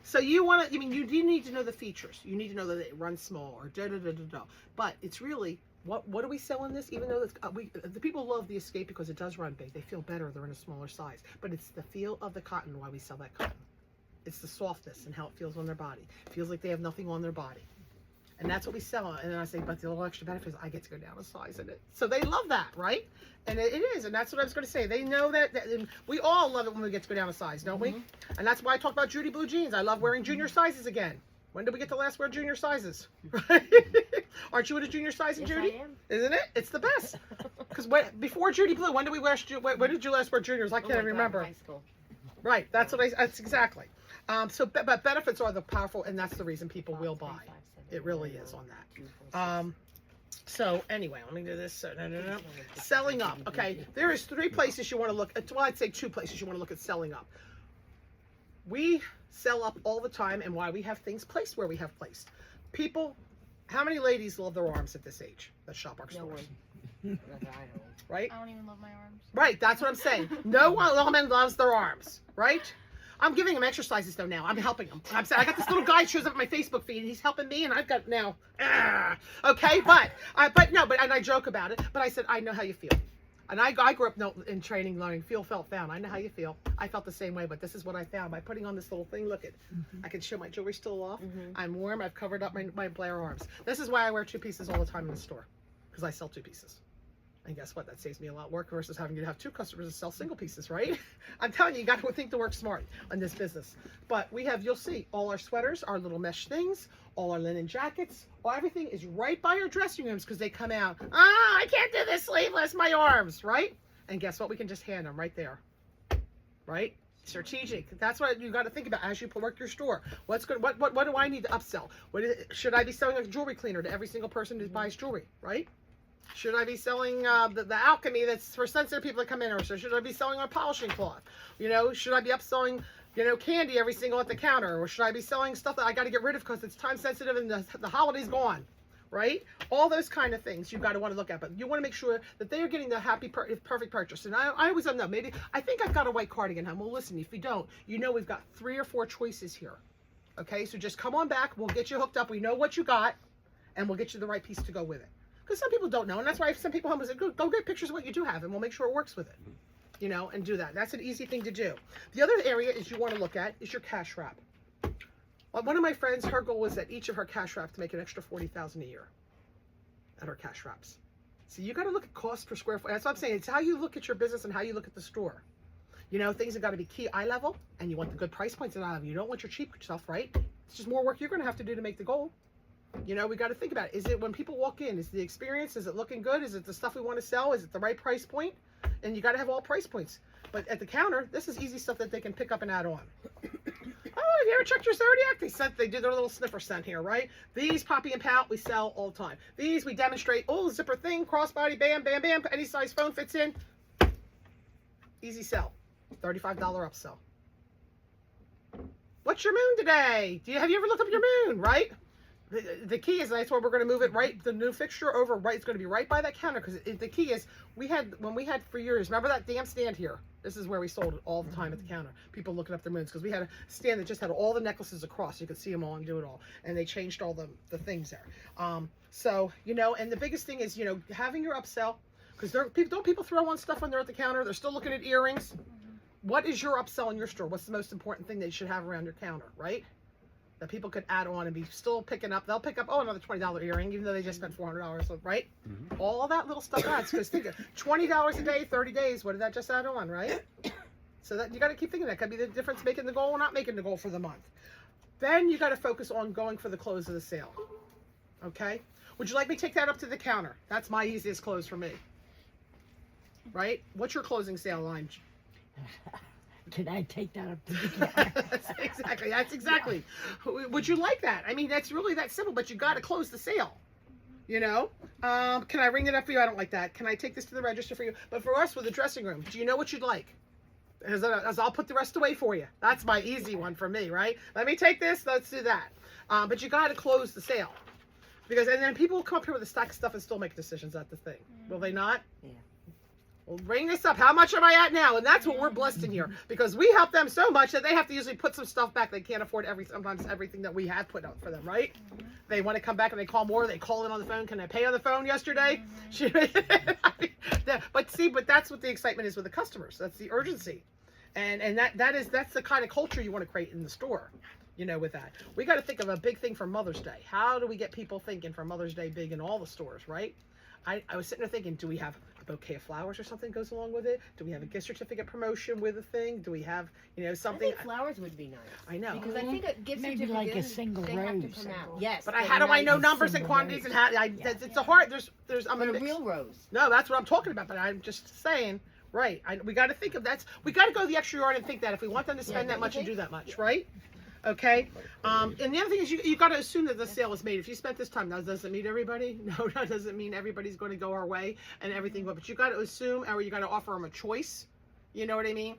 so you want to, you need to know the features. You need to know that it runs small or da-da-da-da-da. But it's really, what do we sell in this? Even though the people love the Escape because it does run big. They feel better. They're in a smaller size. But it's the feel of the cotton why we sell that cotton. It's the softness and how it feels on their body. It feels like they have nothing on their body. And that's what we sell. And then I say, but the little extra benefits, I get to go down a size in it. So they love that, right? And it is. And that's what I was going to say. They know that and we all love it when we get to go down a size, don't we? And that's why I talk about Judy Blue jeans. I love wearing junior sizes again. When did we get to last wear junior sizes? Right? Aren't you in a junior size, Yes, Judy? I am. Isn't it? It's the best. Because before Judy Blue, when did you last wear juniors? I Oh can't my God, remember. high school. Right. That's exactly. But benefits are the powerful, and that's the reason people will buy. It really is on that. So anyway, let me do this. No. Selling up. Okay, there is 3 places you want to look at. Well, I'd say 2 places you want to look at selling up. We sell up all the time, and why we have things placed where we have placed. People, how many ladies love their arms at this age that shop our No stores? one. Right? I don't even love my arms. Right, that's what I'm saying. No woman loves their arms, right? I'm giving them exercises though now. I'm helping them. I got this little guy shows up on my Facebook feed and he's helping me and I've got now, okay, but I joke about it, but I said, I know how you feel. And I grew up in training, learning, feel, felt, found. I know how you feel. I felt the same way, but this is what I found by putting on this little thing. Look at, I can show my jewelry still off. I'm warm. I've covered up my Blair arms. This is why I wear 2 pieces all the time in the store, because I sell 2 pieces. And guess what? That saves me a lot of work versus having to have 2 customers to sell single pieces, right? I'm telling you, you got to think to work smart on this business. But we have, you'll see, all our sweaters, our little mesh things, all our linen jackets, everything is right by our dressing rooms because they come out, I can't do this sleeveless, my arms, right? And guess what? We can just hand them right there, right? Strategic. That's what you got to think about as you work your store. What's good? What do I need to upsell? Should I be selling a jewelry cleaner to every single person who buys jewelry, right? Should I be selling the alchemy that's for sensitive people that come in, or should I be selling our polishing cloth? Should I be upselling, candy every single at the counter, or should I be selling stuff that I got to get rid of because it's time sensitive and the holiday's gone, right? All those kind of things you got to want to look at, but you want to make sure that they are getting the perfect purchase. And I always don't know. Maybe I think I've got a white cardigan home. Well, listen, if you don't, we've got 3 or 4 choices here. Okay, so just come on back. We'll get you hooked up. We know what you got, and we'll get you the right piece to go with it. Because some people don't know, and that's why some people home say, go get pictures of what you do have, and we'll make sure it works with it, and do that. That's an easy thing to do. The other area is you want to look at is your cash wrap. One of my friends, her goal was that each of her cash wraps to make an extra $40,000 a year at her cash wraps. So you got to look at cost per square foot. That's what I'm saying. It's how you look at your business and how you look at the store. Things have got to be key eye level, and you want the good price points at eye level. You don't want your cheap stuff, right? It's just more work you're going to have to do to make the goal. We got to think about it. Is it when people walk in, is the experience, is it looking good? Is it the stuff we want to sell? Is it the right price point? And you got to have all price points. But at the counter, this is easy stuff that they can pick up and add on. Oh, have you ever checked your Zodiac? They do their little sniffer scent here, right? These Poppy and Pout we sell all the time. These we demonstrate. Oh, zipper thing, crossbody, bam, bam, bam. Any size phone fits in. Easy sell. $35 upsell. What's your moon today? Have you ever looked up your moon, right? The key is that's why we're going to move it right. The new fixture over right. It's going to be right by that counter because the key is when we had for years. Remember that damn stand here? This is where we sold it all the time at the counter. People looking up their moons because we had a stand that just had all the necklaces across. You could see them all and do it all. And they changed all the things there. So and the biggest thing is having your upsell because don't people throw on stuff when they're at the counter? They're still looking at earrings. What is your upsell in your store? What's the most important thing they should have around your counter, right? That people could add on and be still picking up. They'll pick up, another $20 earring, even though they just spent $400, right? Mhm. All that little stuff adds. Because think of $20 a day, 30 days. What did that just add on, right? So that you got to keep thinking that could be the difference making the goal or not making the goal for the month. Then you got to focus on going for the close of the sale. Okay? Would you like me to take that up to the counter? That's my easiest close for me. Right? What's your closing sale line? Can I take that up to the counter? That's exactly. Would you like that? I mean, that's really that simple, but you got to close the sale. Can I ring it up for you? I don't like that. Can I take this to the register for you? But for us with the dressing room, do you know what you'd like? As I'll put the rest away for you. That's my easy one for me, right? Let me take this. Let's do that. But you got to close the sale. And then people will come up here with a stack of stuff and still make decisions at the thing. Will they not? Yeah. Well, bring this up. How much am I at now? And that's what we're blessed in here because we help them so much that they have to usually put some stuff back. They can't afford sometimes everything that we have put out for them, right? They want to come back and they call more. They call in on the phone. Can I pay on the phone yesterday? But that's what the excitement is with the customers. That's the urgency, and that's the kind of culture you want to create in the store. With that, we got to think of a big thing for Mother's Day. How do we get people thinking for Mother's Day big in all the stores, right? I was sitting there thinking, do we have a bouquet of flowers or something goes along with it? Do we have a gift certificate promotion with a thing? Do we have, something? I think flowers would be nice. I know. Because I think a gift Maybe certificate, like a single they have to rose. come out. Yes. But how do I know nice. numbers and Single quantities rose. and how? It's a hard. There's. I'm But gonna a real rose. No, that's what I'm talking about. But I'm just saying, right? We got to think of that. We got to go the extra yard and think that if we want them to spend that much and do that much, right? Okay. And the other thing is you got to assume that the sale is made. If you spent this time, now does it mean everybody? No, that doesn't mean everybody's going to go our way and everything. But you got to assume, or you got to offer them a choice. You know what I mean?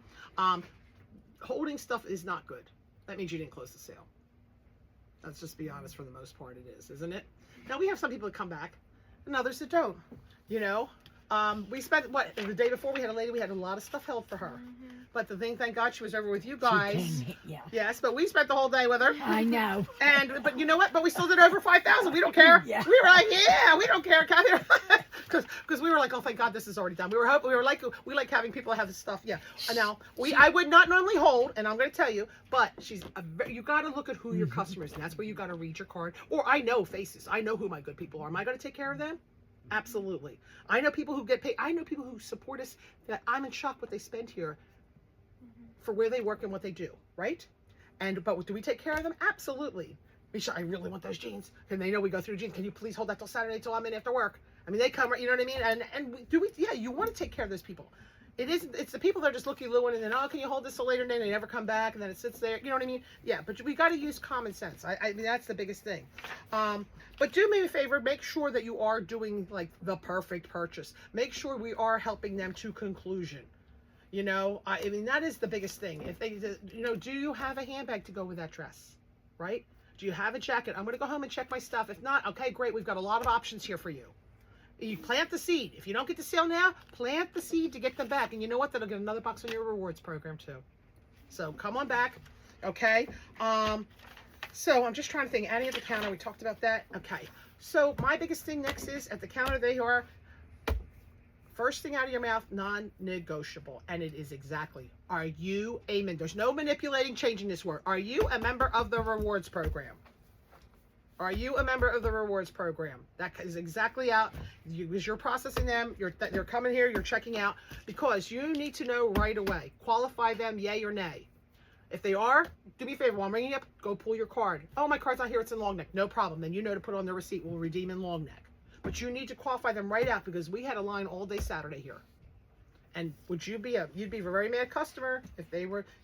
Holding stuff is not good. That means you didn't close the sale. Let's just be honest. For the most part, it is, isn't it? Now we have some people that come back, and others that don't. We spent the day before we had a lady. We had a lot of stuff held for her. But the thing, thank God, she was over with you guys. Yeah. Yes, but we spent the whole day with her. I know. But you know what? But we still did over 5,000. We don't care. Yeah. We were like, yeah, we don't care, Kathy. Because we were like, oh, thank God, this is already done. We like having people have this stuff. Yeah. Now I would not normally hold, and I'm going to tell you, but you got to look at who your customers, and that's where you got to read your card. Or I know faces. I know who my good people are. Am I going to take care of them? Absolutely. I know people who get paid. I know people who support us that I'm in shock what they spend here for where they work and what they do, right? But do we take care of them? Absolutely. Misha, I really want those jeans. And they know we go through jeans. Can you please hold that till Saturday till I'm in after work? I mean, they come, you know what I mean? Yeah, you want to take care of those people. It's the people that are just looky-loo and then, can you hold this till later? And then they never come back and then it sits there. You know what I mean? Yeah, but we got to use common sense. I mean, that's the biggest thing. But do me a favor, make sure that you are doing like the perfect purchase. Make sure we are helping them to conclusion. I mean, that is the biggest thing. If they, do you have a handbag to go with that dress, right? Do you have a jacket? I'm going to go home and check my stuff. If not, okay, great. We've got a lot of options here for you. You plant the seed. If you don't get the sale now, plant the seed to get them back. And you know what? That'll get another box on your rewards program too. So come on back. Okay. So I'm just trying to think. Adding at the counter, we talked about that. Okay. So my biggest thing next is at the counter, they are first thing out of your mouth, non-negotiable. And it is exactly, are you there's no manipulating, changing this word. Are you a member of the rewards program? Are you a member of the rewards program? That is exactly out. Because you're processing them, you're coming here, you're checking out, because you need to know right away. Qualify them, yay or nay. If they are, do me a favor, while I'm ringing you up, go pull your card. Oh, my card's not here, it's in long neck. No problem. Then you know to put on the receipt, we'll redeem in long neck. But you need to qualify them right out because we had a line all day Saturday here. And you'd be a very mad customer if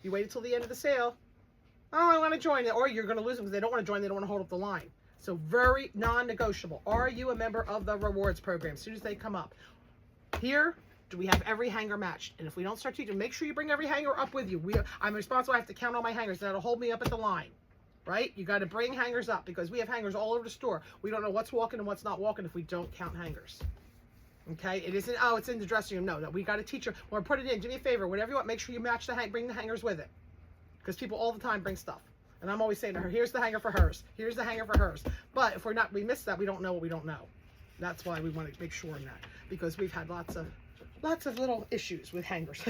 you waited till the end of the sale. Oh, I want to join it. Or you're going to lose them because they don't want to join, they don't want to hold up the line. So very non-negotiable. Are you a member of the rewards program? As soon as they come up. Here, do we have every hanger matched? And if we don't start teaching, make sure you bring every hanger up with you. I'm responsible. I have to count all my hangers. That'll hold me up at the line. right? You got to bring hangers up because we have hangers all over the store. We don't know what's walking and what's not walking if we don't count hangers. Okay, it isn't, oh, it's in the dressing room. No, we got to teach her. When we put it in, do me a favor, whatever you want, make sure you match bring the hangers with it. Because people all the time bring stuff. And I'm always saying to her, here's the hanger for hers. Here's the hanger for hers. But if we miss that, we don't know what we don't know. That's why we want to make sure in that. Because we've had lots of little issues with hangers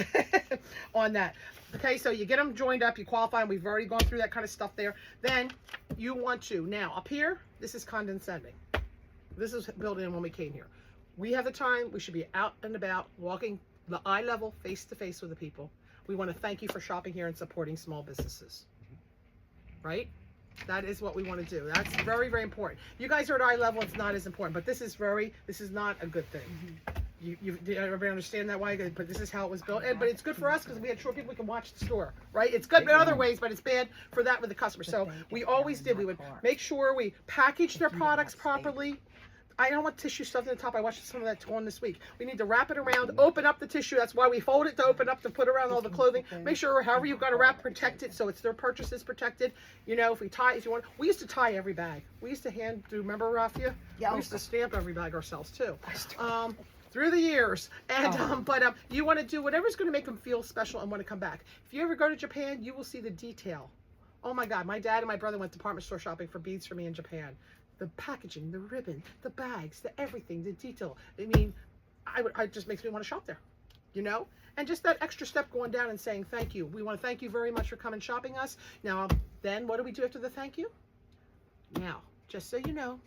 on that. Okay, so you get them joined up, you qualify, and we've already gone through that kind of stuff there. Then you want to, now up here, this is condescending. This is built in when we came here. We have the time, we should be out and about, walking the eye level, face to face with the people. We want to thank you for shopping here and supporting small businesses. Right? That is what we want to do. That's very, very important. You guys are at eye level, it's not as important, but this is not a good thing. Did everybody understand that why? But this is how it was built. But it's good for us because we had short people we can watch the store, right? It's good in other ways, but it's bad for that with the customer. So we always did. We would make sure we package their products properly. I don't want tissue stuffed in the top. I watched some of that on this week. We need to wrap it around, open up the tissue. That's why we fold it to open up to put around all the clothing. Make sure however you've got to wrap, protect it so it's their purchase is protected. You know, if you want, we used to tie every bag. We used to do you remember, Raffia? Yeah. We used to stamp every bag ourselves too. Through the years, and but you want to do whatever's going to make them feel special and want to come back. If you ever go to Japan, you will see the detail. Oh my God, my dad and my brother went department store shopping for beads for me in Japan. The packaging, the ribbon, the bags, the everything, the detail. I mean, it just makes me want to shop there, you know? And just that extra step going down and saying thank you. We want to thank you very much for coming shopping us. Now, then what do we do after the thank you? Now, just so you know,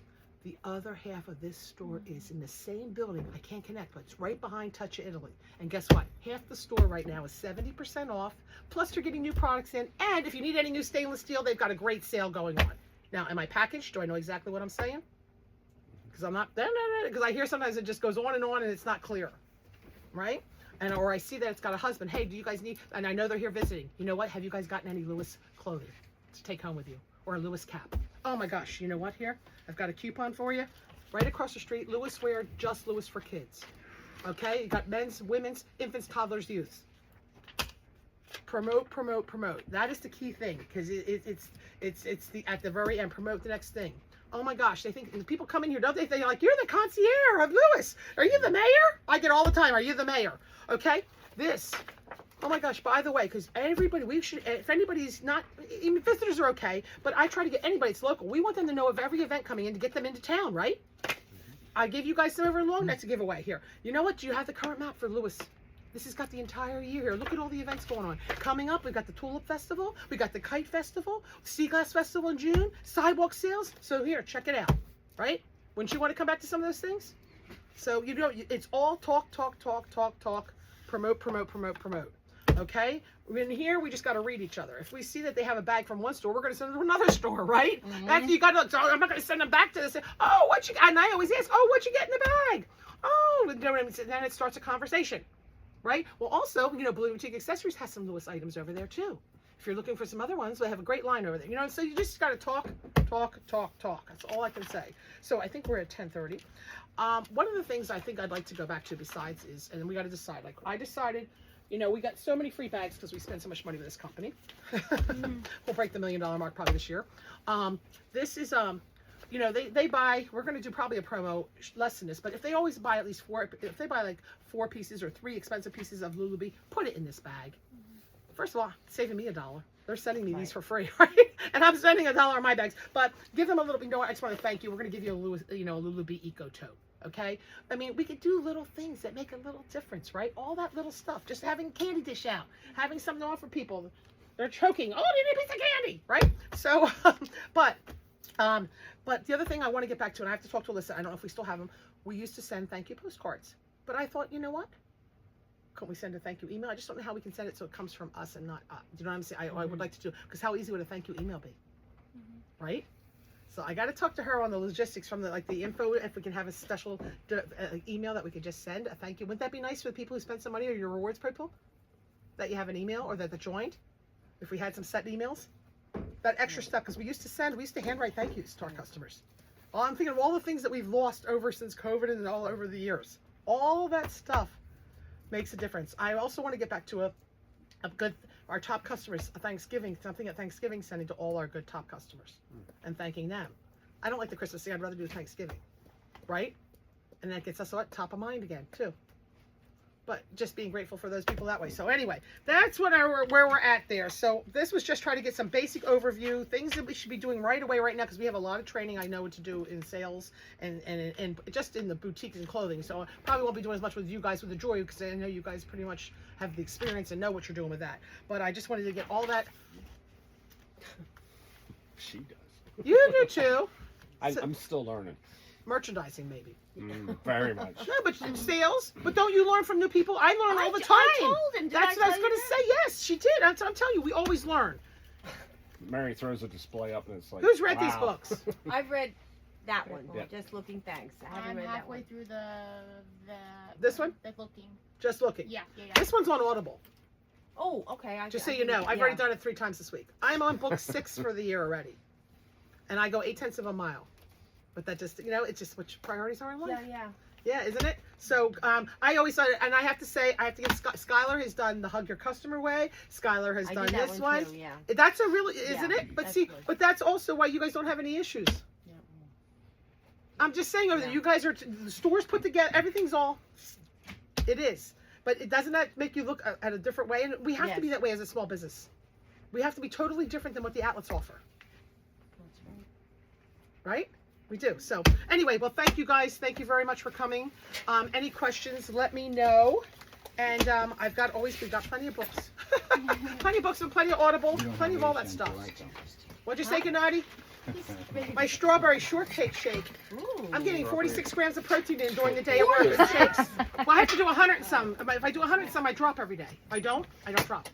the other half of this store is in the same building. I can't connect, but it's right behind Touch of Italy. And guess what? Half the store right now is 70% off. Plus, they're getting new products in. And if you need any new stainless steel, they've got a great sale going on. Now, am I packaged? Do I know exactly what I'm saying? Because I'm not, because I hear sometimes it just goes on and it's not clear, right? Or I see that it's got a husband. Hey, do you guys need, and I know they're here visiting. You know what? Have you guys gotten any Lewis clothing to take home with you? Or a Lewis cap? Oh my gosh, you know what here? I've got a coupon for you. Right across the street, Lewis Wear, just Lewis for kids. Okay, you got men's, women's, infants, toddlers, youths. Promote, promote, promote. That is the key thing because it's the at the very end. Promote the next thing. Oh my gosh, they think the people come in here, don't they? They're like, you're the concierge of Lewis. Are you the mayor? I get all the time. Are you the mayor? Okay, this. Oh my gosh, by the way, because everybody, we should, if anybody's not, even visitors are okay, but I try to get anybody that's local. We want them to know of every event coming in to get them into town, right? I give you guys some over long. That's a giveaway here. You know what? Do you have the current map for Lewis? This has got the entire year here. Look at all the events going on. Coming up, we've got the Tulip Festival. We got the Kite Festival, Sea Glass Festival in June, sidewalk sales. So here, check it out, right? Wouldn't you want to come back to some of those things? So, you know, it's all talk, talk, talk, talk, talk, promote, promote, promote, promote. Okay? In here, we just got to read each other. If we see that they have a bag from one store, we're going to send them to another store, right? After you got to, I'm not going to send them back to this. Oh, what you got? And I always ask, oh, what you get in the bag? Oh, then it starts a conversation. Right? Well, also, you know, Blue Boutique Accessories has some Lewis items over there too. If you're looking for some other ones, they have a great line over there. You know, so you just got to talk, talk, talk, talk. That's all I can say. So I think we're at 10:30. One of the things I think I'd like to go back to besides is, and we got to decide. Like I decided, you know, we got so many free bags because we spend so much money with this company. We'll break the $1 million mark probably this year. This is you know, they buy, we're going to do probably a promo less than this, but if they always buy at least if they buy like 4 pieces or 3 expensive pieces of Lulubi, put it in this bag. First of all, saving me $1. They're sending me these for free, right? And I'm spending $1 on my bags, but give them a little bit. You know what? I just want to thank you. We're going to give you a Lulubi Eco Tote. Okay? I mean, we could do little things that make a little difference, right? All that little stuff. Just having a candy dish out, having something to offer people. They're choking. Oh, you need a piece of candy, right? So, but the other thing I want to get back to, and I have to talk to Alyssa, I don't know if we still have them, we used to send thank you postcards. But I thought, you know what? Couldn't we send a thank you email? I just don't know how we can send it so it comes from us and not, do you know what I'm saying? I would like to do, because how easy would a thank you email be? Right? So I got to talk to her on the logistics from the info, if we can have a special email that we could just send a thank you. Wouldn't that be nice for the people who spent some money or your rewards people? That you have an email or that joined? If we had some set emails? That extra stuff, because we used to handwrite thank yous to our customers. I'm thinking of all the things that we've lost over since COVID and all over the years. All that stuff makes a difference. I also want to get back to our top customers, a Thanksgiving, something at Thanksgiving, sending to all our good top customers and thanking them. I don't like the Christmas thing. I'd rather do Thanksgiving, right? And that gets us what? Top of mind again, too. But just being grateful for those people that way. So anyway, that's what where we're at there. So this was just trying to get some basic overview, things that we should be doing right away right now, because we have a lot of training I know what to do in sales and just in the boutiques and clothing. So I probably won't be doing as much with you guys with the jewelry, because I know you guys pretty much have the experience and know what you're doing with that. But I just wanted to get all that. She does. You do too. I'm still learning. Merchandising maybe. Very much. No, but sales. But don't you learn from new people? I learn all the time. I told him. Did That's I what I was tell going you to say. Yes, she did. I'm telling you, we always learn. Mary throws a display up and it's like, Who's read these wow. books? I've read that one. Yeah. Just looking, thanks. I haven't I'm read that halfway one. through the This one? The looking. Just looking. Yeah. This one's on Audible. Oh, okay. Just so you know, I've already done it 3 times this week. I'm on book 6 for the year already, and I go 0.8 of a mile. But that just, it's just what your priorities are in life. Yeah. Yeah, isn't it? So I always thought, and I have to say, I have to give Skylar has done the Hug Your Customer Way. Skylar has I done did that this one one. too, yeah. That's a really, isn't Yeah, it? But that's see, good. but that's also why you guys don't have any issues. I'm just saying over there, Yeah. you guys are, the stores put together, everything's all, it is. But it doesn't that make you look at a different way? And we have to be Yes. that way as a small business. We have to be totally different than what the outlets offer. Right? We do. So anyway, well, thank you guys. Thank you very much for coming. Any questions, let me know. And we've got plenty of books. Plenty of books and plenty of Audible, plenty of all that stuff. What'd you say, Gennady? My strawberry shortcake shake. Ooh. I'm getting 46 grams of protein in during the day at work with shakes. Well, I have to do 100 and some. If I do 100 and some, I drop every day. If I don't drop.